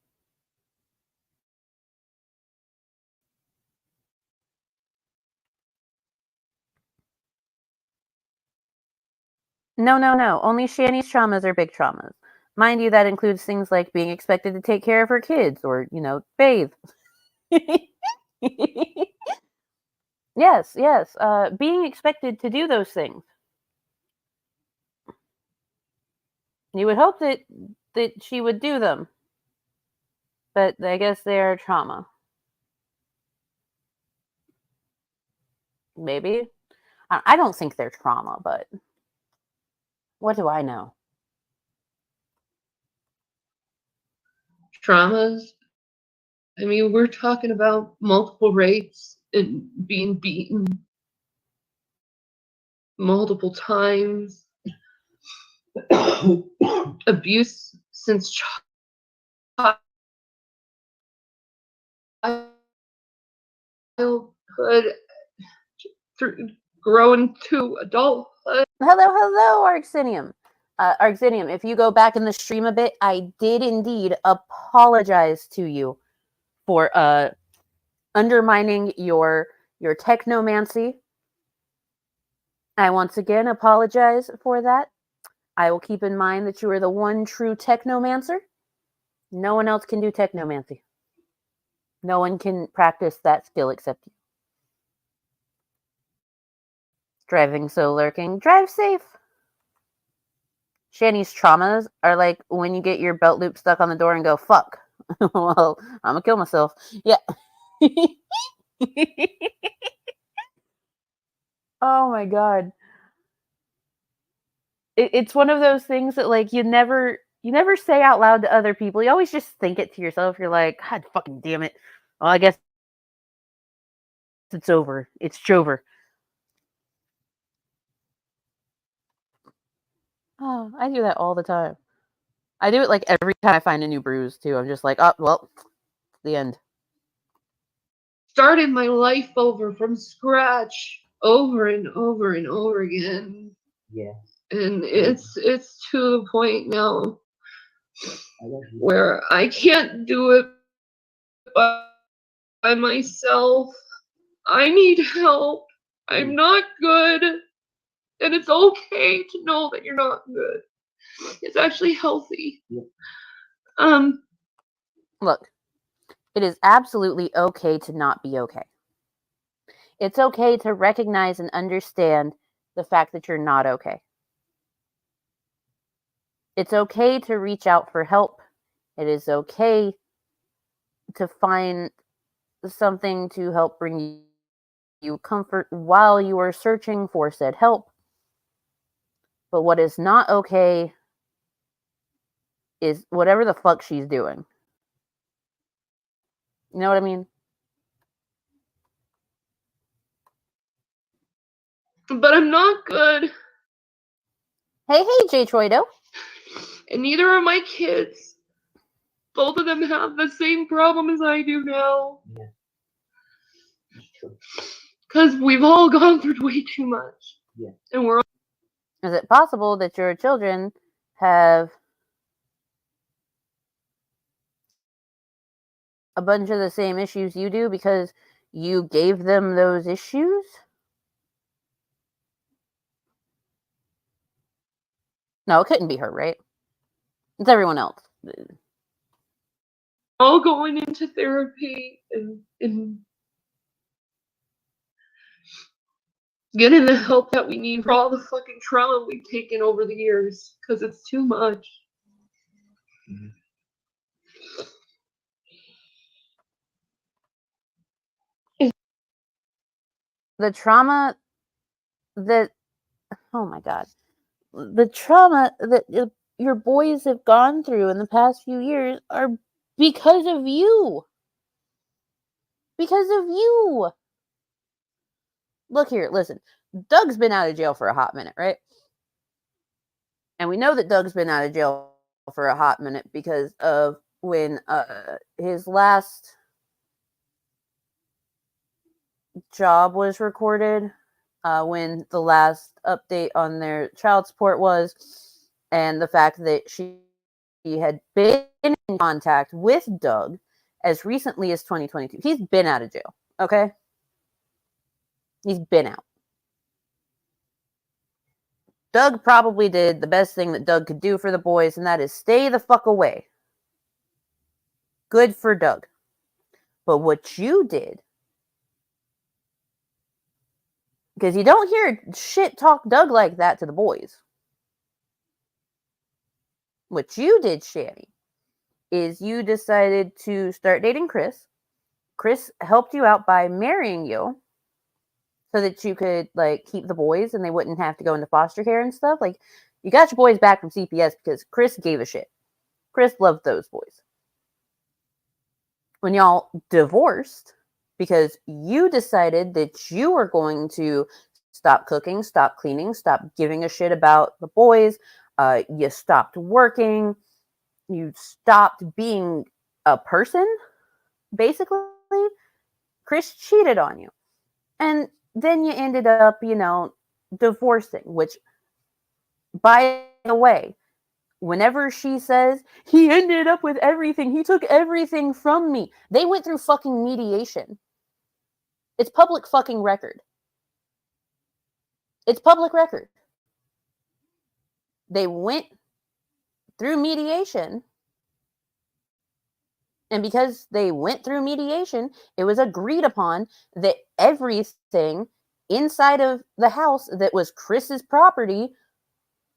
No, no, no. Only Shanny's traumas are big traumas. Mind you, that includes things like being expected to take care of her kids or, bathe. Yes, yes. Being expected to do those things. You would hope that she would do them. But I guess they are trauma. Maybe. I don't think they're trauma, but what do I know? Traumas. I mean, we're talking about multiple rapes and being beaten multiple times, abuse since childhood through growing to adulthood. Hello, Arxinium. Arxinium, if you go back in the stream a bit, I did indeed apologize to you for undermining your technomancy. I once again apologize for that. I will keep in mind that you are the one true technomancer. No one else can do technomancy. No one can practice that skill except you. Driving so lurking. Drive safe. Shanny's traumas are like when you get your belt loop stuck on the door and go, fuck. Well, I'm gonna kill myself. Yeah. Oh my god. It's one of those things that like you never say out loud to other people. You always just think it to yourself. You're like, God fucking damn it. Well, I guess it's over. It's Jover. Oh, I do that all the time. I do it like every time I find a new bruise too. I'm just like, oh well, the end. Started my life over from scratch over and over and over again. Yeah. And it's to the point now where I can't do it by myself. I need help. I'm not good. And it's okay to know that you're not good. It's actually healthy. Yeah. Look, it is absolutely okay to not be okay. It's okay to recognize and understand the fact that you're not okay. It's okay to reach out for help. It is okay to find something to help bring you comfort while you are searching for said help. But what is not okay is whatever the fuck she's doing. You know what I mean? But I'm not good. Hey, J. Troido. And neither are my kids. Both of them have the same problem as I do now. Yeah. That's true. Because we've all gone through way too much. Yeah. And we're all... Is it possible that your children have a bunch of the same issues you do because you gave them those issues? No, it couldn't be her, right? It's everyone else. All going into therapy and getting the help that we need for all the fucking trauma we've taken over the years, because it's too much. The trauma that, oh my God, the trauma that your boys have gone through in the past few years are because of you. Because of you. Look here, listen. Doug's been out of jail for a hot minute, right? And we know that Doug's been out of jail for a hot minute because of when his last job was recorded, when the last update on their child support was, and the fact that she had been in contact with Doug as recently as 2022. He's been out of jail, okay? He's been out. Doug probably did the best thing that Doug could do for the boys, and that is stay the fuck away. Good for Doug. But what you did, because you don't hear shit talk Doug like that to the boys. What you did, Shanny, is you decided to start dating Chris. Chris helped you out by marrying you so that you could, like, keep the boys and they wouldn't have to go into foster care and stuff. Like, you got your boys back from CPS because Chris gave a shit. Chris loved those boys. When y'all divorced, because you decided that you were going to stop cooking, stop cleaning, stop giving a shit about the boys, you stopped working, you stopped being a person, basically. Chris cheated on you. And then you ended up, divorcing, which, by the way, whenever she says, he ended up with everything, he took everything from me, they went through fucking mediation. It's public fucking record. It's public record. They went through mediation. And because they went through mediation, it was agreed upon that everything inside of the house that was Chris's property,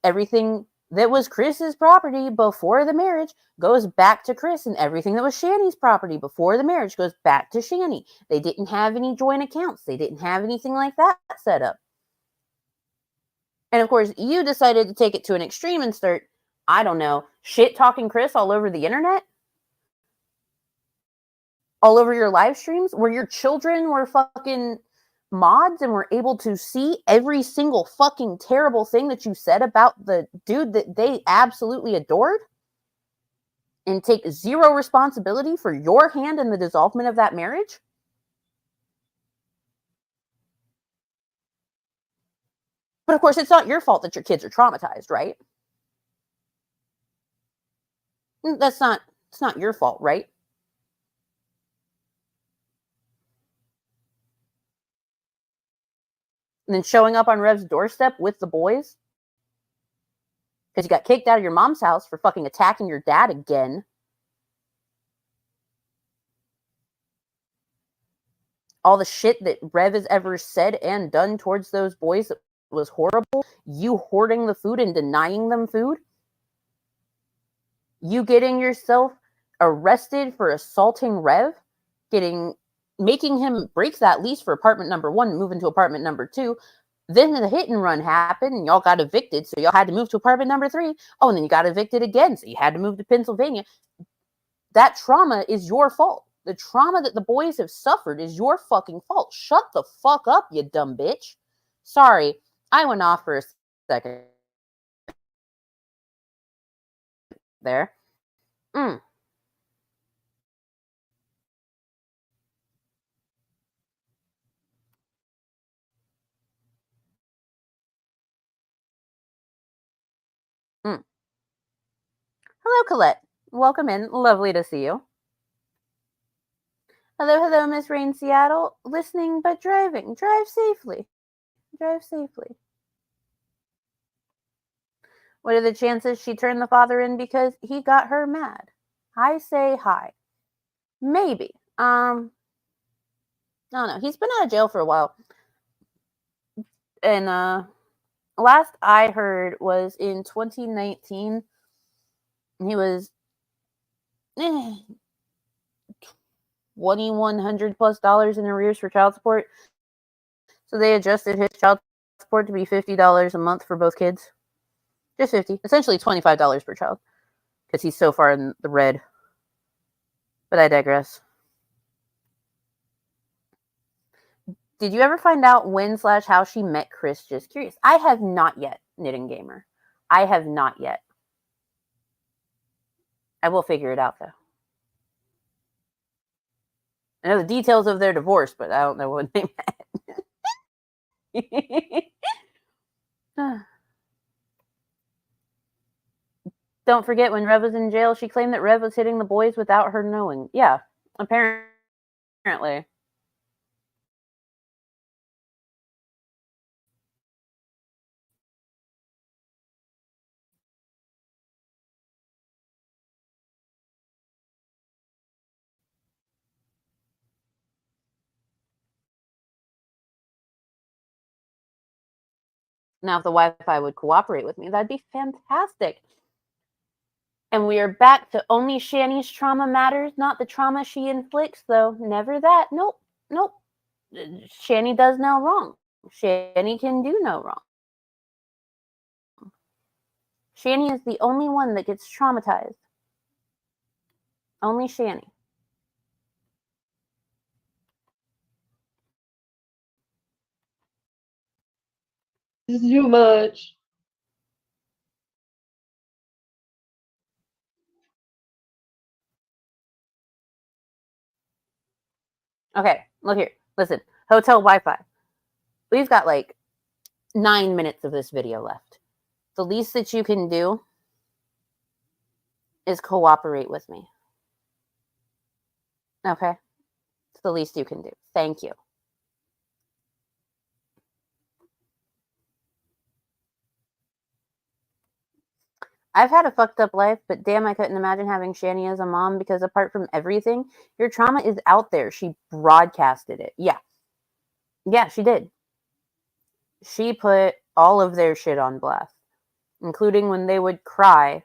everything that was Chris's property before the marriage goes back to Chris, and everything that was Shanny's property before the marriage goes back to Shanny. They didn't have any joint accounts. They didn't have anything like that set up. And of course, you decided to take it to an extreme and start, I don't know, shit talking Chris all over the internet, all over your live streams, where your children were fucking mods and were able to see every single fucking terrible thing that you said about the dude that they absolutely adored, and take zero responsibility for your hand in the dissolvement of that marriage. But of course, it's not your fault that your kids are traumatized, right? It's not your fault, right? And then showing up on Rev's doorstep with the boys because you got kicked out of your mom's house for fucking attacking your dad again. All the shit that Rev has ever said and done towards those boys that was horrible. You hoarding the food and denying them food. You getting yourself arrested for assaulting Rev, making him break that lease for apartment number 1 and move into apartment number 2. Then the hit and run happened and y'all got evicted, so y'all had to move to apartment number 3. Oh, and then you got evicted again, so you had to move to Pennsylvania. That trauma is your fault. The trauma that the boys have suffered is your fucking fault. Shut the fuck up, you dumb bitch. Sorry, I went off for a second there. Hello, Colette. Welcome in. Lovely to see you. Hello, Miss Rain Seattle. Listening but driving. Drive safely. Drive safely. What are the chances she turned the father in because he got her mad? I say hi. Maybe. I don't know. He's been out of jail for a while. And last I heard was in 2019. He was $2,100+ in arrears for child support. So they adjusted his child support to be $50 a month for both kids. Just 50. Essentially $25 per child. Because he's so far in the red. But I digress. Did you ever find out when/how she met Chris? Just curious. I have not yet, Knitting Gamer. I have not yet. I will figure it out, though. I know the details of their divorce, but I don't know when they met. Don't forget, when Rev was in jail, she claimed that Rev was hitting the boys without her knowing. Yeah, apparently. Now, if the Wi-Fi would cooperate with me, that'd be fantastic. And we are back to only Shanny's trauma matters, not the trauma she inflicts, though. Never that. Nope. Nope. Shanny does no wrong. Shanny can do no wrong. Shanny is the only one that gets traumatized. Only Shanny. This is too much. Okay, look here. Listen, hotel Wi-Fi. We've got like 9 minutes of this video left. The least that you can do is cooperate with me. Okay? It's the least you can do. Thank you. I've had a fucked up life, but damn, I couldn't imagine having Shanny as a mom because apart from everything, your trauma is out there. She broadcasted it. Yeah. Yeah, she did. She put all of their shit on blast, including when they would cry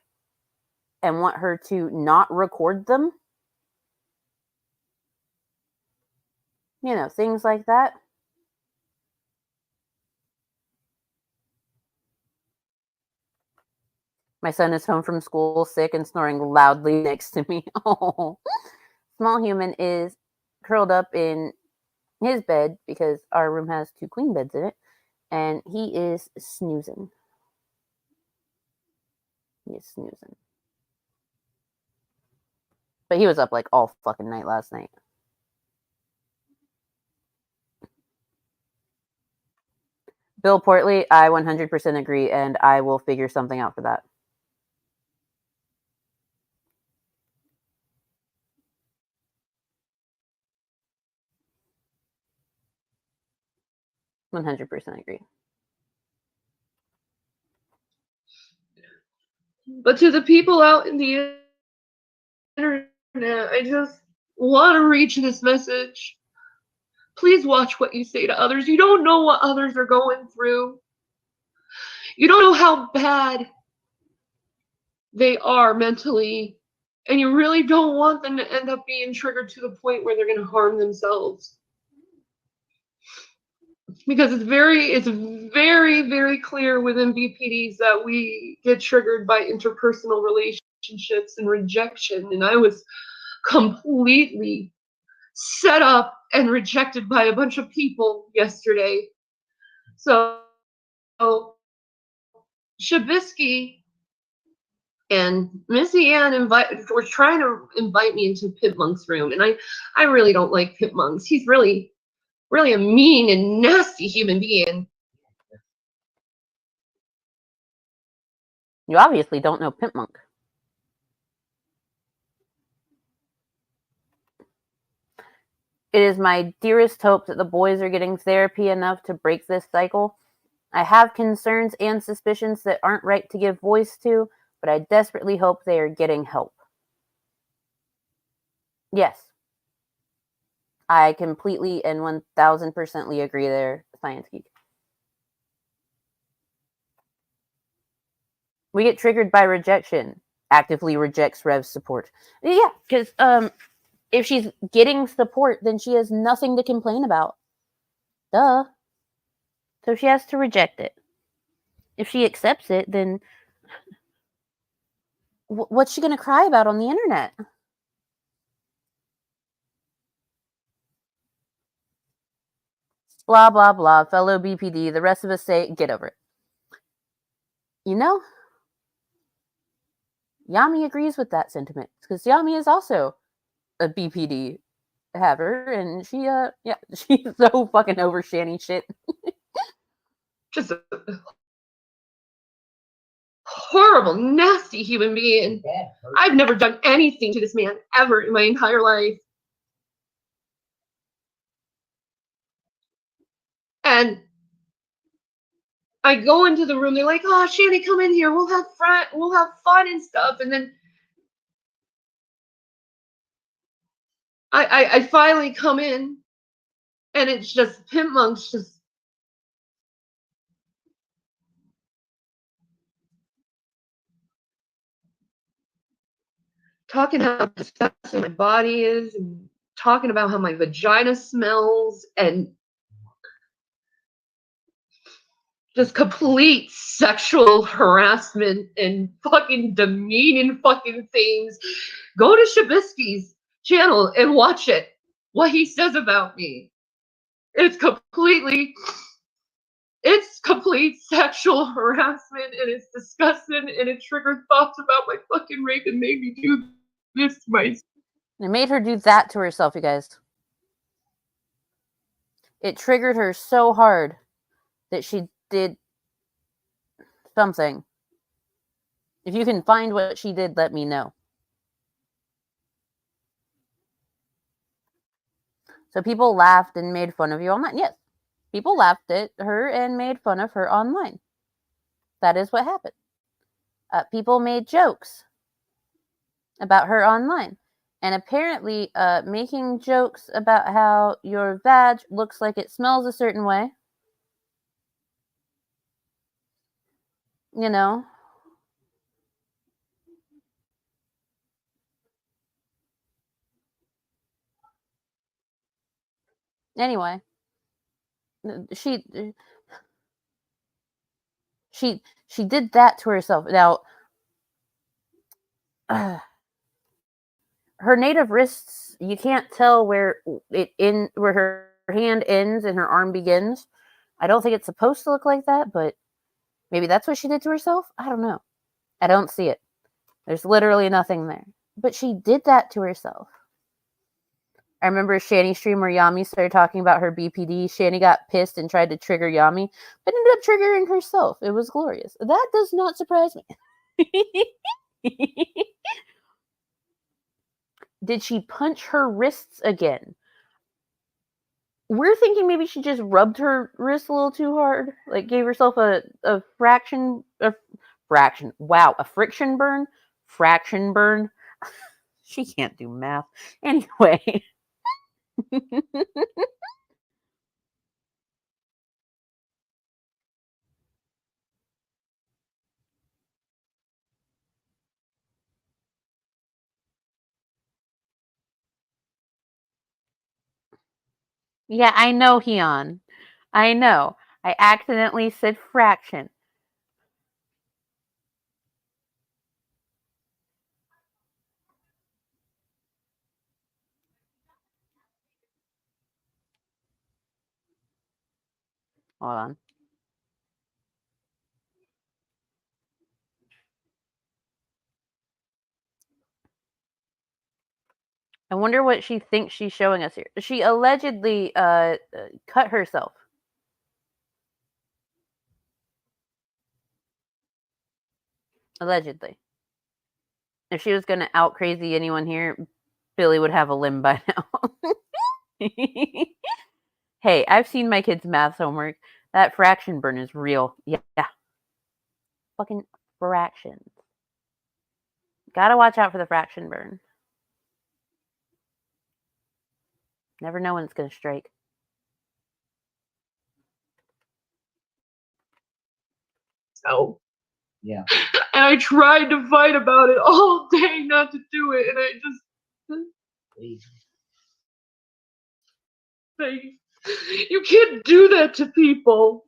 and want her to not record them. You know, things like that. My son is home from school sick and snoring loudly next to me. Oh. Small human is curled up in his bed because our room has 2 queen beds in it, and he is snoozing. He is snoozing. But he was up like all fucking night last night. Bill Portley, I 100% agree, and I will figure something out for that. $100% agree. But to the people out in the internet, I just want to reach this message. Please watch what you say to others. You don't know what others are going through. You don't know how bad they are mentally. And you really don't want them to end up being triggered to the point where they're going to harm themselves. Because it's very, very clear within BPDs that we get triggered by interpersonal relationships and rejection. And I was completely set up and rejected by a bunch of people yesterday. So Shabisky and Missy Ann were trying to invite me into Pip Monk's room, and I really don't like Pip Monk. He's really a mean and nasty human being. You obviously don't know Pimp Monk. It is my dearest hope that the boys are getting therapy enough to break this cycle. I have concerns and suspicions that aren't right to give voice to, but I desperately hope they are getting help. Yes. I completely and 1000% agree there, Science Geek. We get triggered by rejection. Actively rejects Rev's support. Yeah, because if she's getting support, then she has nothing to complain about. Duh. So she has to reject it. If she accepts it, then what's she going to cry about on the internet? Blah, blah, blah. Fellow BPD. The rest of us say, get over it. You know, Yami agrees with that sentiment. Because Yami is also a BPD haver. And she, yeah, she's so fucking over Shanny shit. Just a horrible, nasty human being. I've never done anything to this man ever in my entire life. And I go into the room, they're like, oh, Shanny, come in here, we'll have fun and stuff. And then I finally come in, and it's just Pimp Monk's just talking how disgusting my body is, and talking about how my vagina smells, and just complete sexual harassment and fucking demeaning fucking things. Go to Shabisky's channel and watch it. What he says about me. It's complete sexual harassment, and it's disgusting, and it triggered thoughts about my fucking rape and made me do this to myself. It made her do that to herself, you guys. It triggered her so hard that she did something. If you can find what she did, let me know. So people laughed and made fun of you online. Yes, people laughed at her and made fun of her online. That is what happened. People made jokes about her online. And apparently making jokes about how your vag looks like it smells a certain way. You know. Anyway. She did that to herself. Now, her native wrists, you can't tell where her hand ends and her arm begins. I don't think it's supposed to look like that, but maybe that's what she did to herself. I don't know. I don't see it. There's literally nothing there. But she did that to herself. I remember a Shanny stream where Yami started talking about her BPD. Shanny got pissed and tried to trigger Yami, but ended up triggering herself. It was glorious. That does not surprise me. Did she punch her wrists again? We're thinking maybe she just rubbed her wrist a little too hard, like gave herself a friction burn. Fraction burn. She can't do math. Anyway. Yeah, I know, Heon. I know. I accidentally said fraction. Hold on. I wonder what she thinks she's showing us here. She allegedly cut herself. Allegedly. If she was going to out crazy anyone here, Billy would have a limb by now. Hey, I've seen my kids' math homework. That fraction burn is real. Yeah. Fucking fractions. Gotta watch out for the fraction burn. Never know when it's gonna strike. So Yeah. and I tried to fight about it all day not to do it, and I just like, you can't do that to people.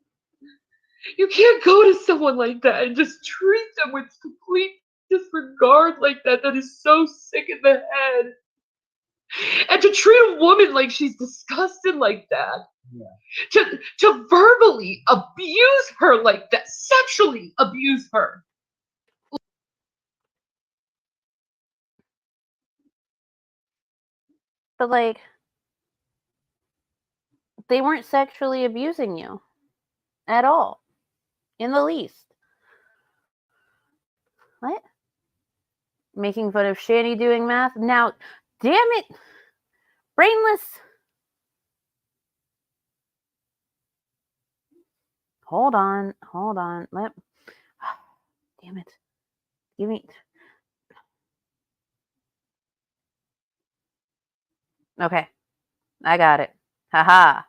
You can't go to someone like that and just treat them with complete disregard like that. That is so sick in the head. And to treat a woman like she's disgusted like that. Yeah. To verbally abuse her like that, sexually abuse her. But like, they weren't sexually abusing you at all, in the least. What? Making fun of Shanny doing math? Now, damn it, brainless. Hold on. Damn it. Give me. Okay, I got it. Haha.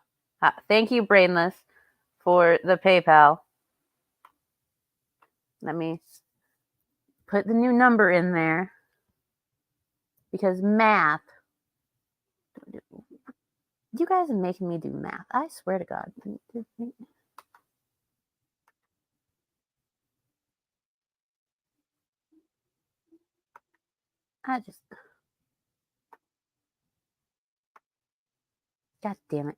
Thank you, brainless, for the PayPal. Let me put the new number in there. Because math. You guys are making me do math. I swear to God. God damn it.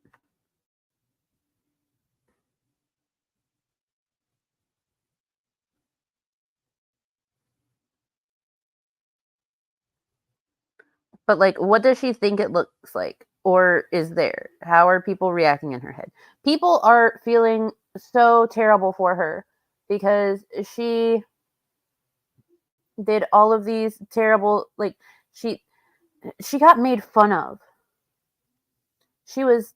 But like, what does she think it looks like? Or is there? How are people reacting in her head? People are feeling so terrible for her because she did all of these terrible, like, she got made fun of. She was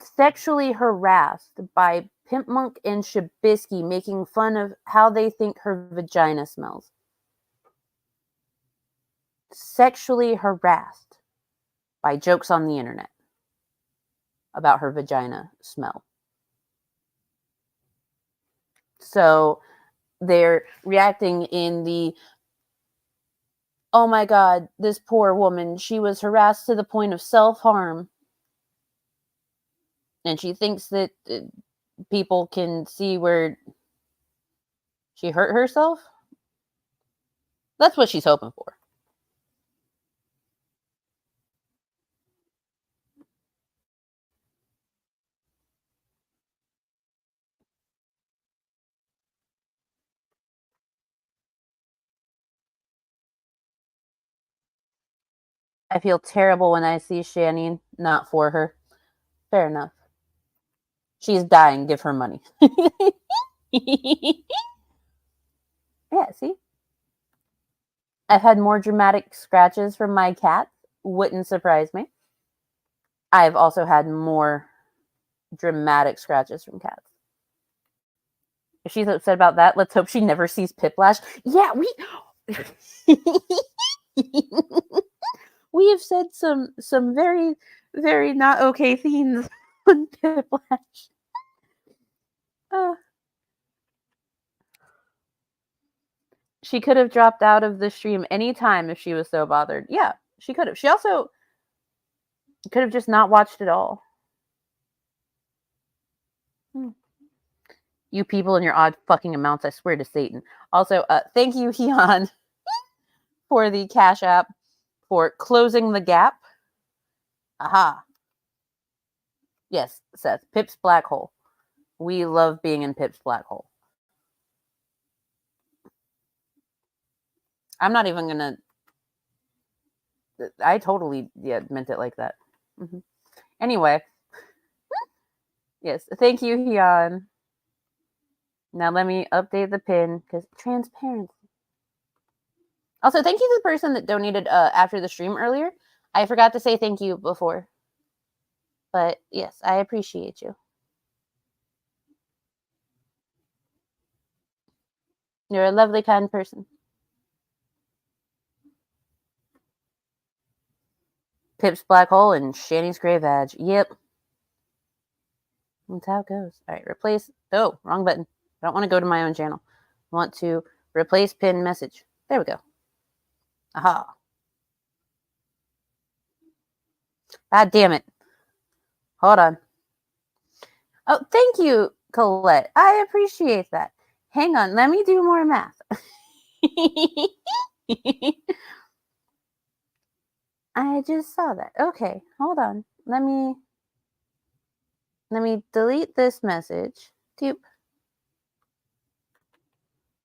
sexually harassed by Pimp Monk and Shabisky, making fun of how they think her vagina smells. Sexually harassed by jokes on the internet about her vagina smell. So they're reacting in the, oh my God, this poor woman, she was harassed to the point of self-harm. And she thinks that people can see where she hurt herself. That's what she's hoping for. I feel terrible when I see Shanny, not for her. Fair enough. She's dying. Give her money. Yeah, see? I've had more dramatic scratches from my cat. Wouldn't surprise me. I've also had more dramatic scratches from cats. If she's upset about that, let's hope she never sees Piplash. Yeah, we have said some very, very not okay things on Piplash. She could have dropped out of the stream anytime if she was so bothered. Yeah, she could have. She also could have just not watched it all. You people and your odd fucking amounts, I swear to Satan. Also, thank you, Hyun, for the Cash App for closing the gap. Aha. Yes, Seth. Pip's black hole. We love being in Pip's black hole. I'm not even gonna. I totally meant it like that. Mm-hmm. Anyway. Yes, thank you, Hyun. Now let me update the pin because transparency. Also, thank you to the person that donated after the stream earlier. I forgot to say thank you before. But yes, I appreciate you. You're a lovely, kind person. Pip's black hole and Shanny's gray vag. Yep. That's how it goes. All right, replace. Oh, wrong button. I don't want to go to my own channel. I want to replace pin message. There we go. Aha. God damn it. Hold on. Oh, thank you, Colette. I appreciate that. Hang on. Let me do more math. I just saw that. Okay, hold on. Let me delete this message. Doop.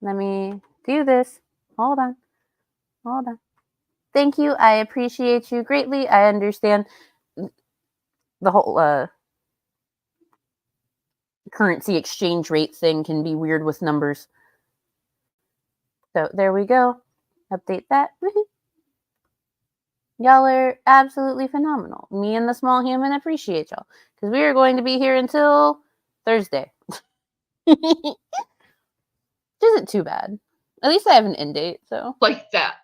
Let me do this. Hold on. Hold on. Thank you. I appreciate you greatly. I understand the whole currency exchange rate thing can be weird with numbers. So there we go. Update that. Y'all are absolutely phenomenal. Me and the small human appreciate y'all because we are going to be here until Thursday. Which isn't too bad. At least I have an end date, so. Like that.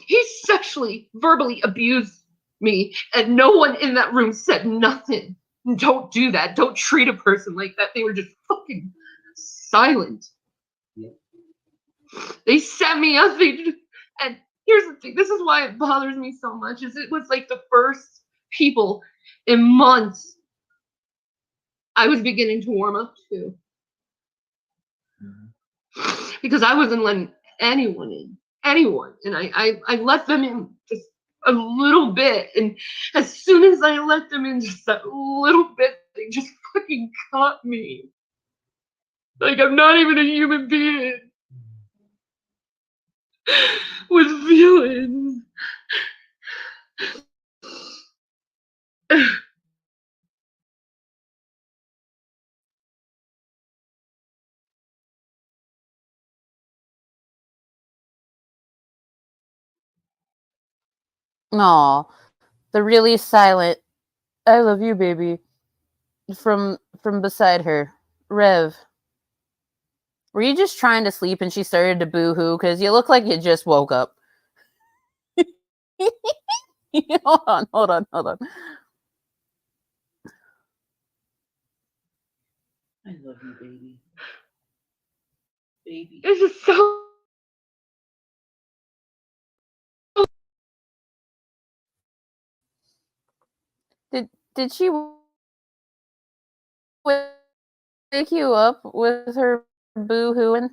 He sexually, verbally abused me, and no one in that room said nothing. Don't do that. Don't treat a person like that. They were just fucking silent. Yeah. They set me up. And here's the thing. This is why it bothers me so much. Is it was like the first people in months I was beginning to warm up to. Because I wasn't letting anyone in. Anyone. And I let them in just a little bit. And as soon as I let them in just that little bit, they just fucking caught me. Like I'm not even a human being. With feelings. Aw, the really silent "I love you, baby" from beside her. Rev, were you just trying to sleep and she started to boo-hoo? Because you look like you just woke up. Hold on. I love you, baby. Baby. It's just so. Did she wake you up with her boo-hooing?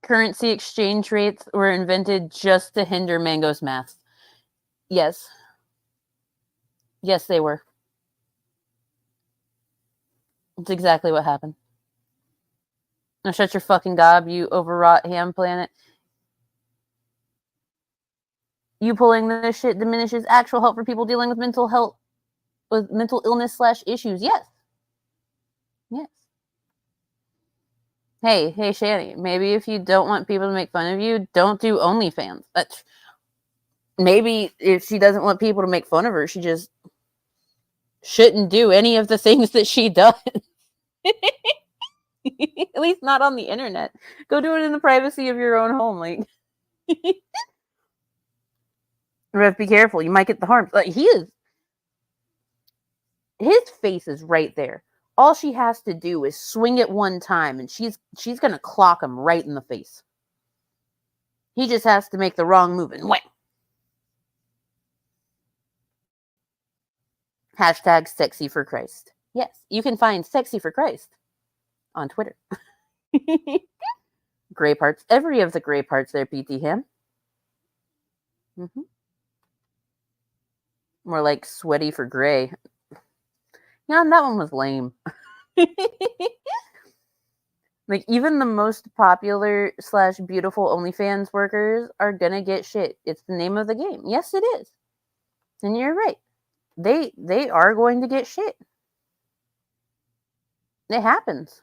Currency exchange rates were invented just to hinder Mango's math. Yes. Yes, they were. That's exactly what happened. Now shut your fucking gob, you overwrought ham planet. You pulling this shit diminishes actual help for people dealing with mental illness / issues. Yes. Hey, Shanny, maybe if you don't want people to make fun of you, don't do OnlyFans. Maybe if she doesn't want people to make fun of her, she just shouldn't do any of the things that she does. At least not on the internet. Go do it in the privacy of your own home. Like, Rev, be careful. You might get the harm. Like, his face is right there. All she has to do is swing it one time, and she's gonna clock him right in the face. He just has to make the wrong move and wham. Hashtag sexy for Christ. Yes, you can find sexy for Christ on Twitter. Gray parts. Every of the gray parts there, PT Ham. Mm-hmm. More like sweaty for gray. Yeah, that one was lame. Like, even the most popular / beautiful OnlyFans workers are gonna get shit. It's the name of the game. Yes, it is. And you're right. They are going to get shit. It happens.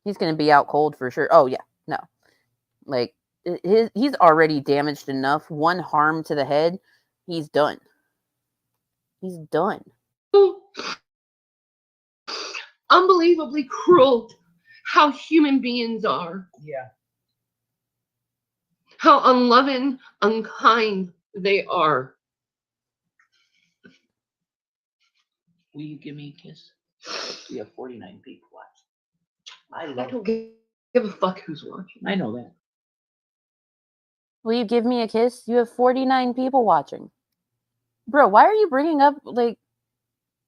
He's gonna be out cold for sure. Oh yeah, no. Like, he's already damaged enough. One harm to the head He's done. He's done. Unbelievably cruel how human beings are. Yeah. How unloving, unkind they are. Will you give me a kiss? We have 49 people watching. I I love don't give a fuck who's watching. I know that. Will you give me a kiss? You have 49 people watching. Bro, why are you bringing up, like,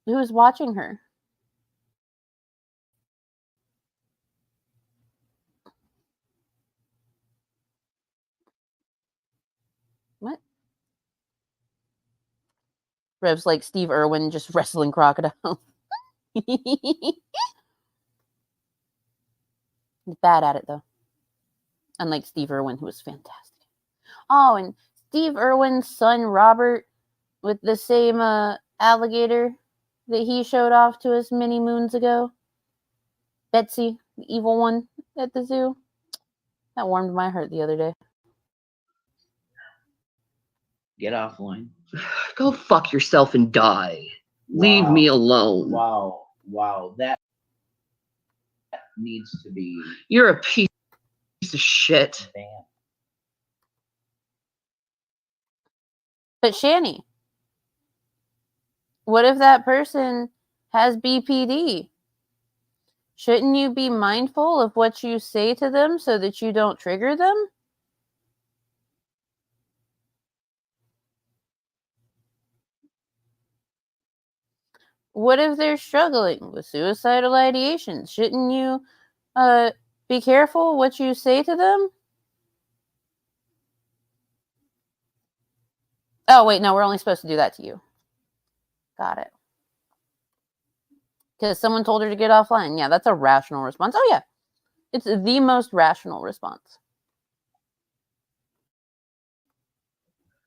who's watching her? What? Rev's like Steve Irwin just wrestling crocodiles. He's bad at it, though. Unlike Steve Irwin, who was fantastic. Oh, and Steve Irwin's son, Robert, with the same alligator that he showed off to us many moons ago. Betsy, the evil one at the zoo. That warmed my heart the other day. Get offline. Go fuck yourself and die. Leave me alone. Wow. That needs to be You're a piece of shit. banned. But Shanny, what if that person has BPD? Shouldn't you be mindful of what you say to them so that you don't trigger them? What if they're struggling with suicidal ideation? Shouldn't you be careful what you say to them? Oh, wait, no, we're only supposed to do that to you. Got it. Because someone told her to get offline. Yeah, that's a rational response. Oh, yeah. It's the most rational response.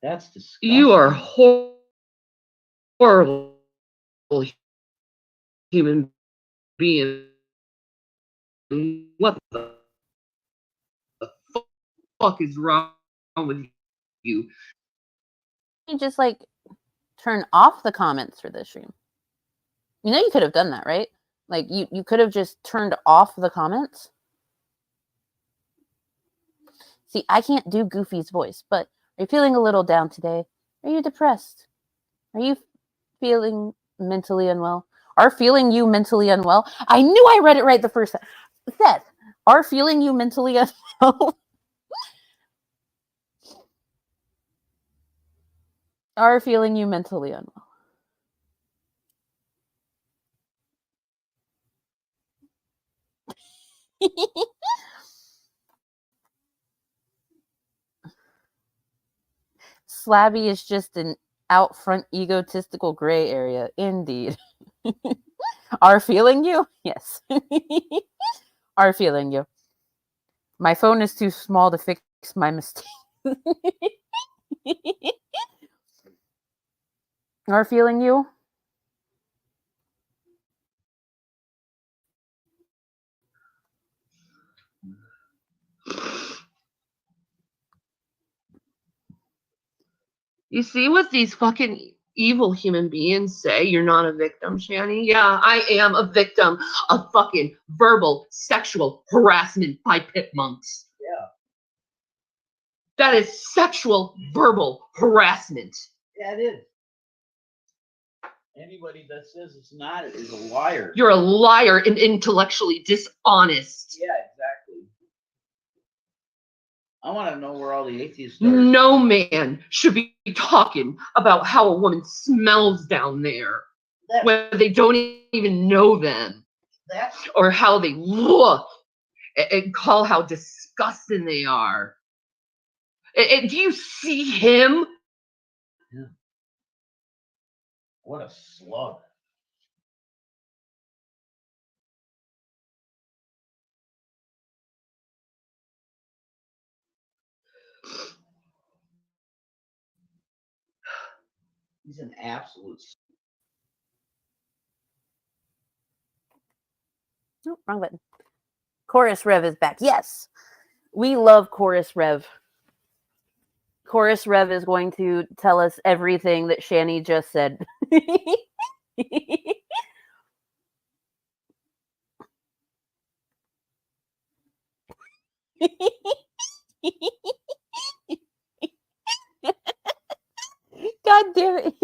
That's disgusting. You are horrible human being. What the fuck is wrong with you? You just, like, turn off the comments for this stream. You know you could have done that, right? Like, you could have just turned off the comments. See, I can't do Goofy's voice, but are you feeling a little down today? Are you depressed? Are you feeling mentally unwell? Are feeling you mentally unwell? I knew I read it right the first time. Seth, are feeling you mentally unwell? Are feeling you mentally unwell? Slabby is just an out front egotistical gray area. Indeed. Are feeling you? Yes. Are feeling you. My phone is too small to fix my mistake. Are feeling you? You see what these fucking evil human beings say? You're not a victim, Shanny. Yeah, I am a victim of fucking verbal sexual harassment by pit monks. Yeah. That is sexual verbal harassment. Yeah, it is. Anybody that says it's not is a liar. You're a liar and intellectually dishonest. Yeah, exactly. I want to know where all the atheists are. No man should be talking about how a woman smells down there when they don't even know them, or how they look, and call how disgusting they are. And do you see him? Yeah. What a slug. He's an absolute. Oh, wrong button. Chorus Rev is back. Yes. We love Chorus Rev. Chorus Rev is going to tell us everything that Shanny just said. God damn it.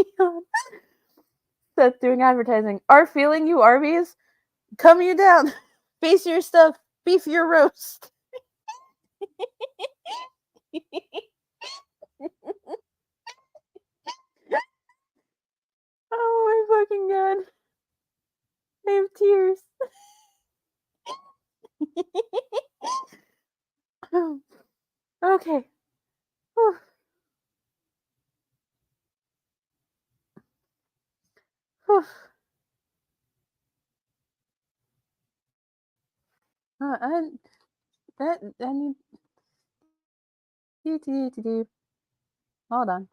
Seth doing advertising. Our feeling, you Arby's? Come you down. Face your stuff. Beef your roast. Oh my fucking god. I have tears. Okay. Whew. Whew. I need do. Hold on.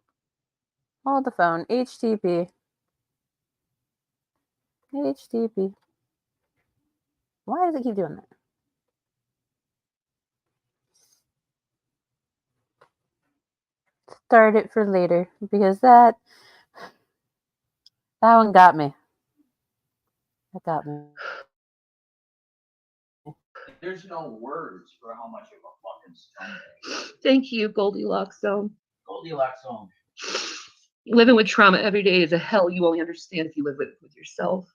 Hold the phone. HTTP. HTTP. Why does it keep doing that? Start it for later because that one got me. That got me. There's no words for how much of a fucking scumbag. Thank you, Goldilocks Zone. Goldilocks zone. Living with trauma every day is a hell you only understand if you live with yourself.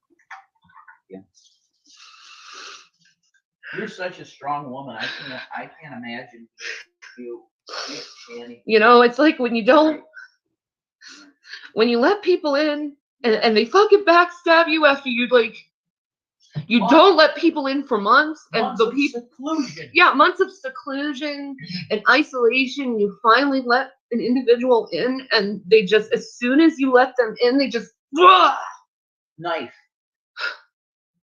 Yeah. You're such a strong woman. I can't imagine you, Shanny. You know, it's like when you don't, when you let people in and they fucking backstab you after you like, you don't let people in for months and the people, seclusion. Yeah, months of seclusion and isolation. You finally let an individual in, and they just, as soon as you let them in, they just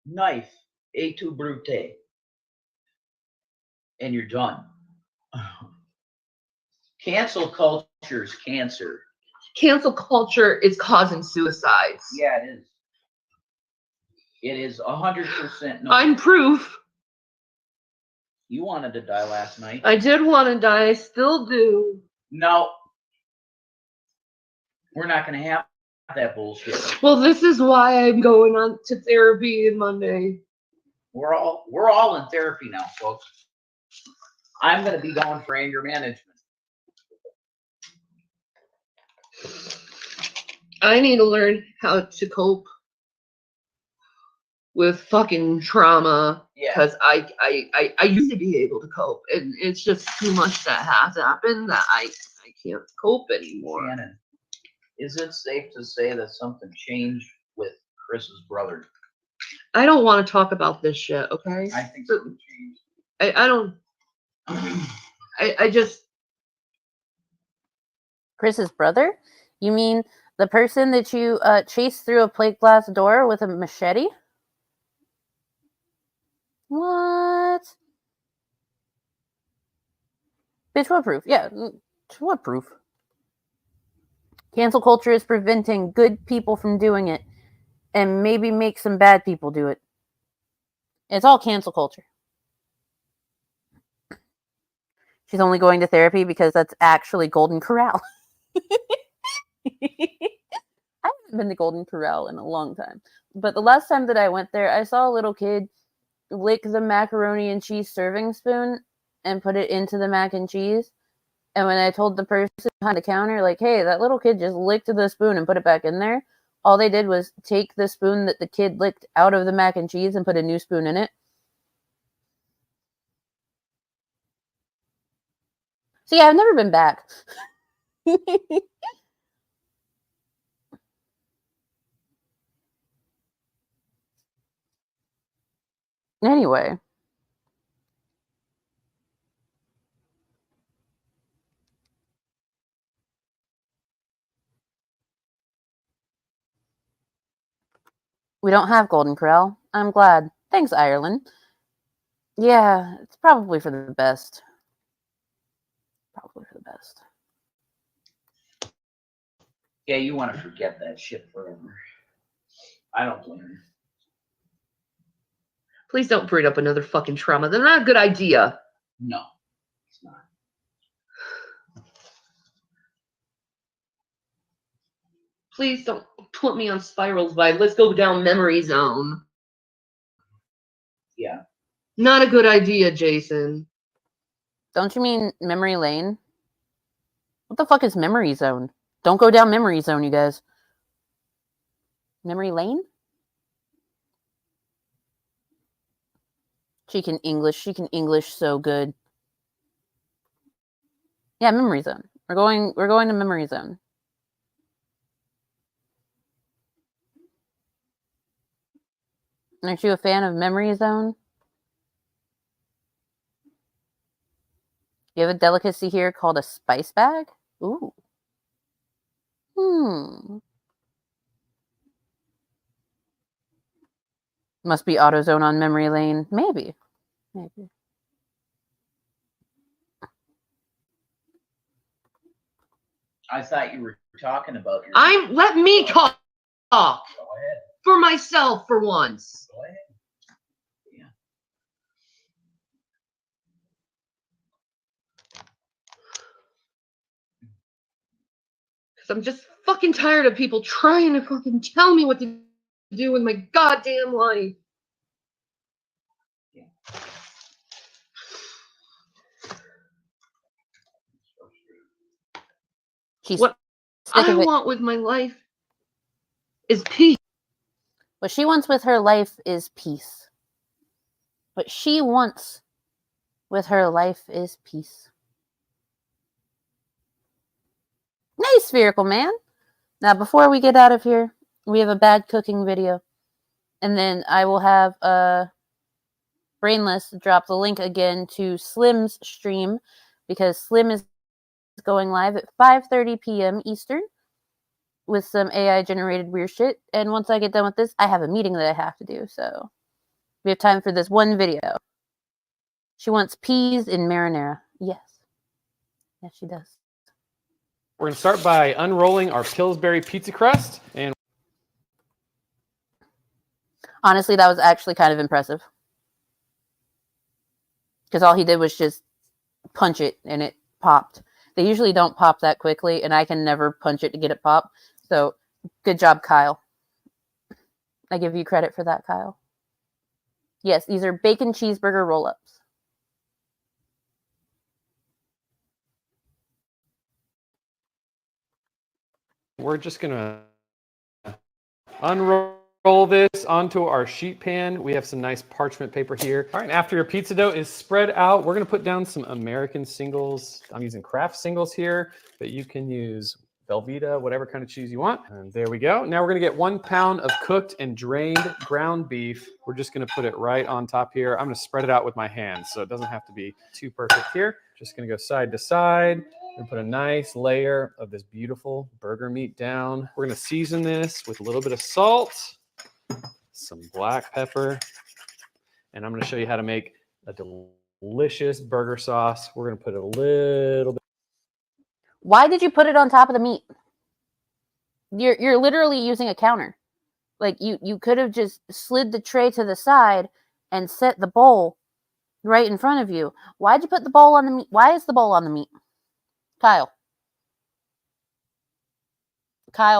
Knife, et tu brute, and you're done. Cancel culture is cancer. Cancel culture is causing suicides. Yeah, it is. It is 100%. No. I'm proof. You wanted to die last night. I did want to die. I still do. No. We're not going to have that bullshit. Well, this is why I'm going on to therapy on Monday. We're all in therapy now, folks. I'm going to be going for anger management. I need to learn how to cope with fucking trauma, because I used to be able to cope, and it's just too much that has happened that I can't cope anymore. Shannon, is it safe to say that something changed with Chris's brother? I don't want to talk about this shit, okay? I think something changed. I don't. I just. Chris's brother? You mean the person that you chased through a plate glass door with a machete? What? Bitch, what proof? Yeah, what proof? Cancel culture is preventing good people from doing it and maybe make some bad people do it. It's all cancel culture. She's only going to therapy because that's actually Golden Corral. I haven't been to Golden Corral in a long time. But the last time that I went there, I saw a little kid lick the macaroni and cheese serving spoon and put it into the mac and cheese. And when I told the person behind the counter, like, hey, that little kid just licked the spoon and put it back in there, all they did was take the spoon that the kid licked out of the mac and cheese and put a new spoon in it. So yeah, I've never been back. Anyway. We don't have Golden Corral. I'm glad. Thanks, Ireland. Yeah, it's probably for the best. Probably for the best. Yeah, you want to forget that shit forever. I don't blame you. Please don't bring up another fucking trauma. They're not a good idea. No, it's not. Please don't put me on Spiral's vibe. Let's go down memory zone. Yeah. Not a good idea, Jason. Don't you mean memory lane? What the fuck is memory zone? Don't go down memory zone, you guys. Memory lane? She can English. She can English so good. Yeah, memory zone. We're going to memory zone. Aren't you a fan of memory zone? You have a delicacy here called a spice bag? Ooh. Must be AutoZone on memory lane. Maybe. I thought you were talking about your. Let me talk Go ahead. for myself for once. Go ahead. Yeah. Because I'm just fucking tired of people trying to fucking tell me what to do with my goddamn life. Yeah. She's What sick I of it. want with my life is peace. What she wants with her life is peace. What she wants with her life is peace. Nice, Spherical Man. Now, before we get out of here, we have a bad cooking video. And then I will have Brainless drop the link again to Slim's stream, because Slim is going live at 5:30 p.m. Eastern with some AI-generated weird shit. And once I get done with this, I have a meeting that I have to do. So we have time for this one video. She wants peas in marinara. Yes. Yes, she does. We're going to start by unrolling our Pillsbury pizza crust. And Honestly, that was actually kind of impressive. Because all he did was just punch it and it popped. They usually don't pop that quickly, and I can never punch it to get it pop. So, good job, Kyle. I give you credit for that, Kyle. Yes, these are bacon cheeseburger roll-ups. we're just going to unroll this onto our sheet pan. We have some nice parchment paper here. All right, after your pizza dough is spread out, we're going to put down some American singles. I'm using Kraft singles here, but you can use Velveeta, whatever kind of cheese you want. And there we go. Now we're going to get 1 pound of cooked and drained ground beef. We're just going to put it right on top here. I'm going to spread it out with my hands, so it doesn't have to be too perfect here. Just going to go side to side and put a nice layer of this beautiful burger meat down. We're going to season this with a little bit of salt, some black pepper, and I'm going to show you how to make a delicious burger sauce. We're going to put a little bit. Why did you put it on top of the meat? You're literally using a counter. Like, you could have just slid the tray to the side and set the bowl right in front of you. Why'd you put the bowl on the meat? Why is the bowl on the meat? Kyle,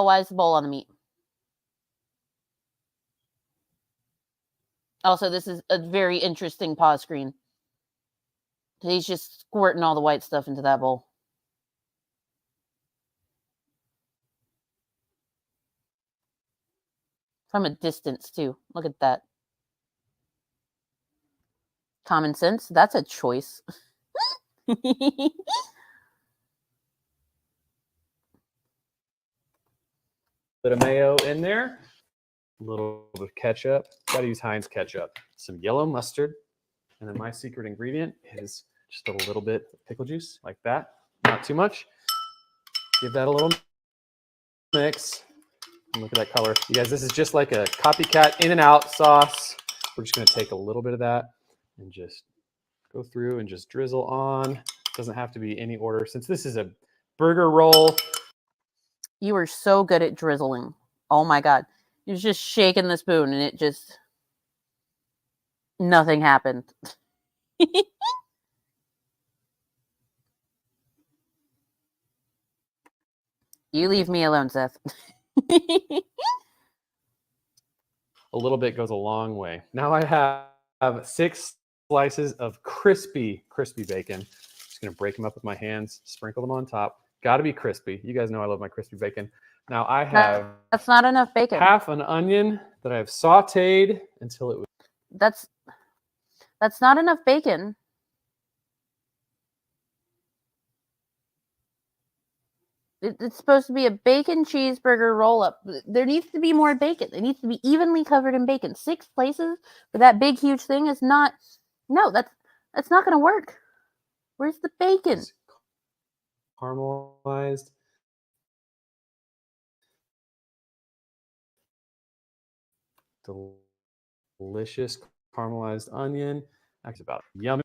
why is the bowl on the meat? Also, this is a very interesting pause screen. He's just squirting all the white stuff into that bowl. From a distance, too. Look at that. Common sense. That's a choice. Bit of mayo in there, a little bit of ketchup. Got to use Heinz ketchup. Some yellow mustard, and then my secret ingredient is just a little bit of pickle juice, like that. Not too much. Give that a little mix. And look at that color, you guys. This is just like a copycat In-N-Out sauce. We're just going to take a little bit of that and just go through and just drizzle on. It doesn't have to be any order, since this is a burger roll. You are so good at drizzling. Oh my God. You're just shaking the spoon and it just... Nothing happened. You leave me alone, Seth. A little bit goes a long way. Now I have 6 slices of crispy bacon. Just gonna break them up with my hands, sprinkle them on top. Gotta be crispy. You guys know I love my crispy bacon. Now I have That's not enough bacon. half an onion that I have sauteed until it was. That's not enough bacon. It's supposed to be a bacon cheeseburger roll up. There needs to be more bacon. It needs to be evenly covered in bacon. 6 places for that big, huge thing is not. No, that's not going to work. Where's the bacon? Caramelized. Delicious caramelized onion. Actually, about yummy.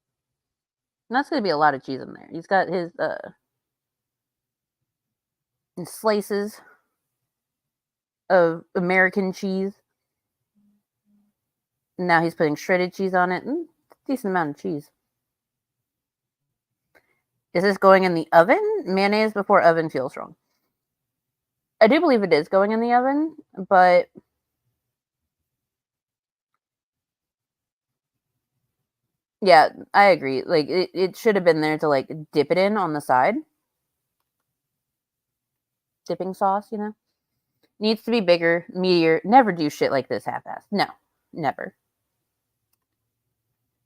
And that's going to be a lot of cheese in there. He's got his slices of American cheese. Now he's putting shredded cheese on it. Decent amount of cheese. Is this going in the oven? Mayonnaise before oven feels wrong. I do believe it is going in the oven, but yeah, I agree. Like it should have been there to like dip it in on the side. Dipping sauce, you know? Needs to be bigger, meatier. Never do shit like this half-assed. No, never.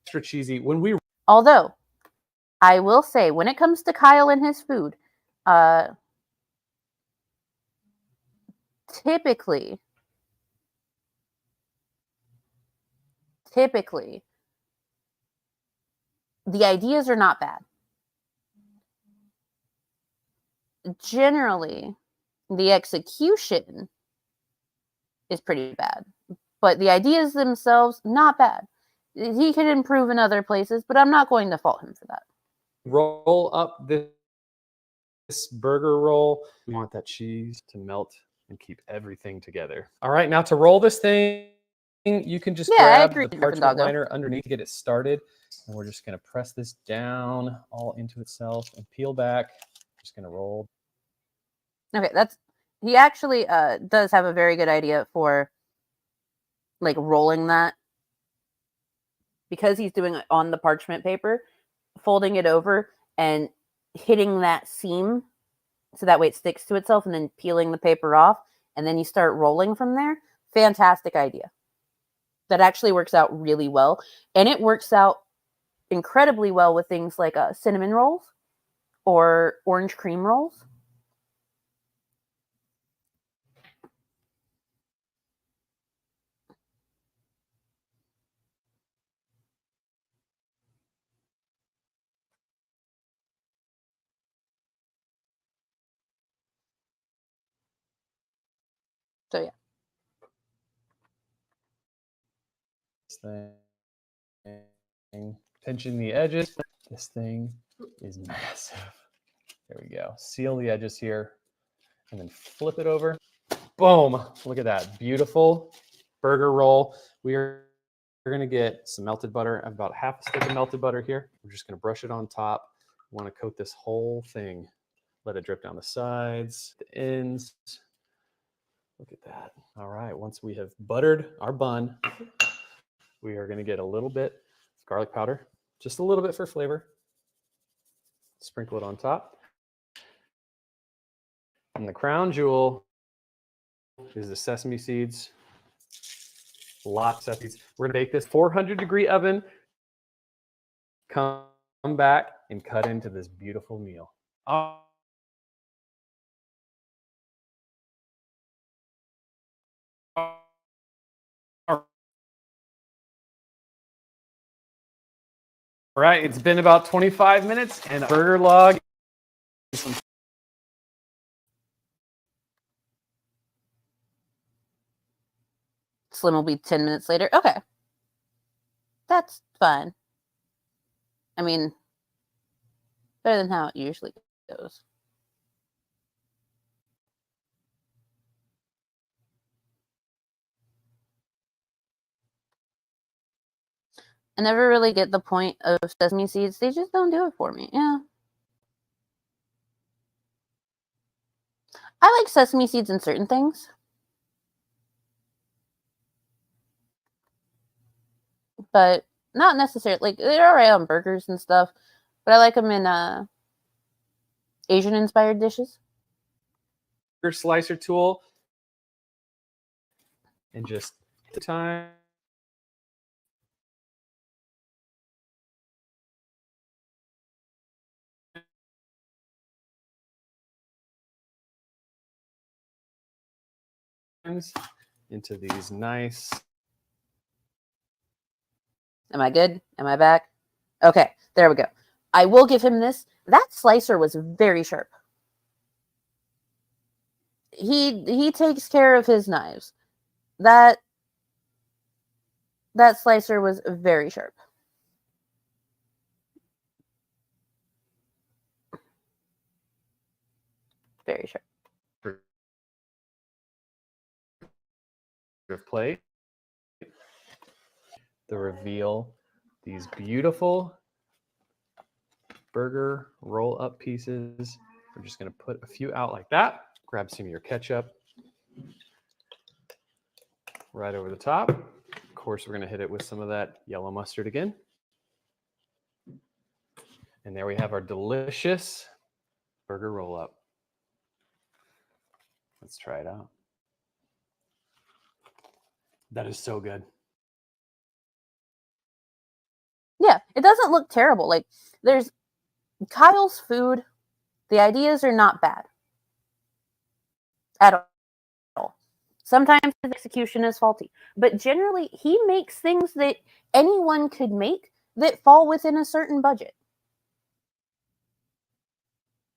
Extra cheesy. When we Although, I will say, when it comes to Kyle and his food, typically, the ideas are not bad. Generally, the execution is pretty bad, but the ideas themselves, not bad. He could improve in other places, but I'm not going to fault him for that. roll up this burger roll, we want that cheese to melt and keep everything together. All right, now to roll this thing, you can just grab the parchment liner underneath to get it started. And we're just going to press this down all into itself and peel back. Just going to roll. Okay, he actually does have a very good idea for like rolling that, because he's doing it on the parchment paper, folding it over and hitting that seam so that way it sticks to itself, and then peeling the paper off, and then you start rolling from there. Fantastic idea. That actually works out really well, and it works out incredibly well with things like cinnamon rolls or orange cream rolls. So yeah. This thing, pinching the edges. This thing is massive. There we go. Seal the edges here and then flip it over. Boom. Look at that. Beautiful burger roll. We're going to get some melted butter. I have about half a stick of melted butter here. We're just going to brush it on top. We want to coat this whole thing. Let it drip down the sides, the ends. Look at that. All right. Once we have buttered our bun, we are going to get a little bit of garlic powder, just a little bit for flavor. Sprinkle it on top. And the crown jewel is the sesame seeds. Lots of sesame seeds. We're going to bake this 400-degree oven. Come back and cut into this beautiful meal. All right, it's been about 25 minutes, and a burger log. Slim will be 10 minutes later. Okay. That's fine. I mean, better than how it usually goes. I never really get the point of sesame seeds. They just don't do it for me. Yeah. I like sesame seeds in certain things. but not necessarily. Like, they're all right on burgers and stuff, but I like them in Asian-inspired dishes. Your slicer tool, and just the time. Into these nice. Am I good? Am I back? Okay, there we go. I will give him this. That slicer was very sharp. He takes care of his knives. That slicer was very sharp. Very sharp. Plate. The reveal these beautiful burger roll up pieces. We're just going to put a few out like that. Grab some of your ketchup right over the top. Of course, we're going to hit it with some of that yellow mustard again. And there we have our delicious burger roll up. Let's try it out. That is so good. Yeah, it doesn't look terrible. Like, there's Kyle's food. The ideas are not bad at all. Sometimes his execution is faulty, but generally he makes things that anyone could make that fall within a certain budget.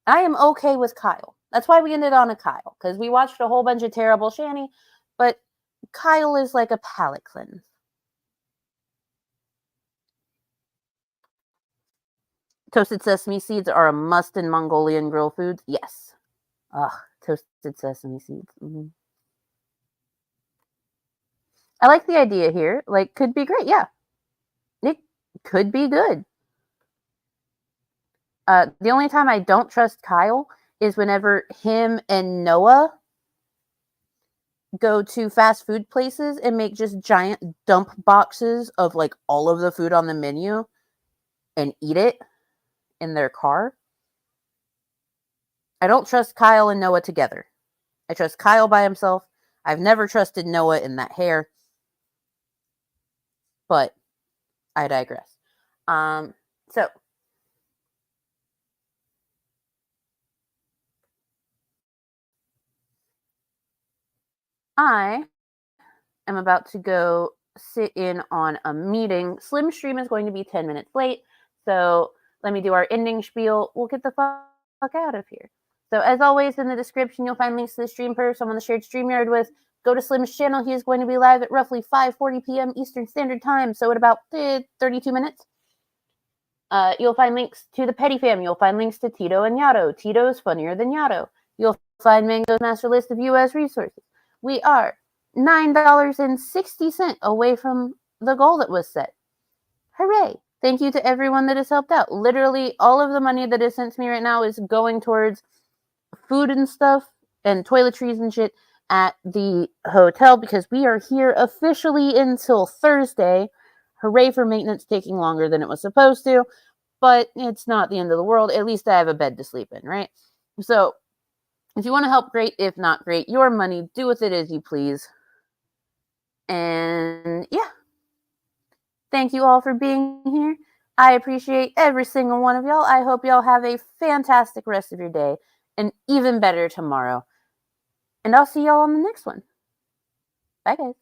I am okay with Kyle. That's why we ended on a Kyle, because we watched a whole bunch of terrible Shanny, but Kyle is like a palate cleanse. Toasted sesame seeds are a must in Mongolian grill foods. Yes. Ugh, toasted sesame seeds. Mm-hmm. I like the idea here. Like, could be great. Yeah. It could be good. The only time I don't trust Kyle is whenever him and Noah go to fast food places and make just giant dump boxes of like all of the food on the menu and eat it in their car. I don't trust Kyle and Noah together. I trust Kyle by himself. I've never trusted Noah in that hair. But I digress. So I am about to go sit in on a meeting. Slim Stream is going to be 10 minutes late. So let me do our ending spiel. We'll get the fuck out of here. So as always, in the description, you'll find links to the stream perf I'm on the shared StreamYard with. Go to Slim's channel. He is going to be live at roughly 5:40 p.m. Eastern Standard Time. So at about 32 minutes. You'll find links to the Petty Fam. You'll find links to Tito and Yato. Tito's funnier than Yato. You'll find Mango's master list of U.S. resources. We are $9.60 away from the goal that was set. Hooray! Thank you to everyone that has helped out. Literally, all of the money that is sent to me right now is going towards food and stuff and toiletries and shit at the hotel because we are here officially until Thursday. Hooray for maintenance taking longer than it was supposed to, but it's not the end of the world. At least I have a bed to sleep in, right? So if you want to help, great. If not, great. Your money, do with it as you please. And yeah, thank you all for being here. I appreciate every single one of y'all. I hope y'all have a fantastic rest of your day and even better tomorrow. And I'll see y'all on the next one. Bye, guys.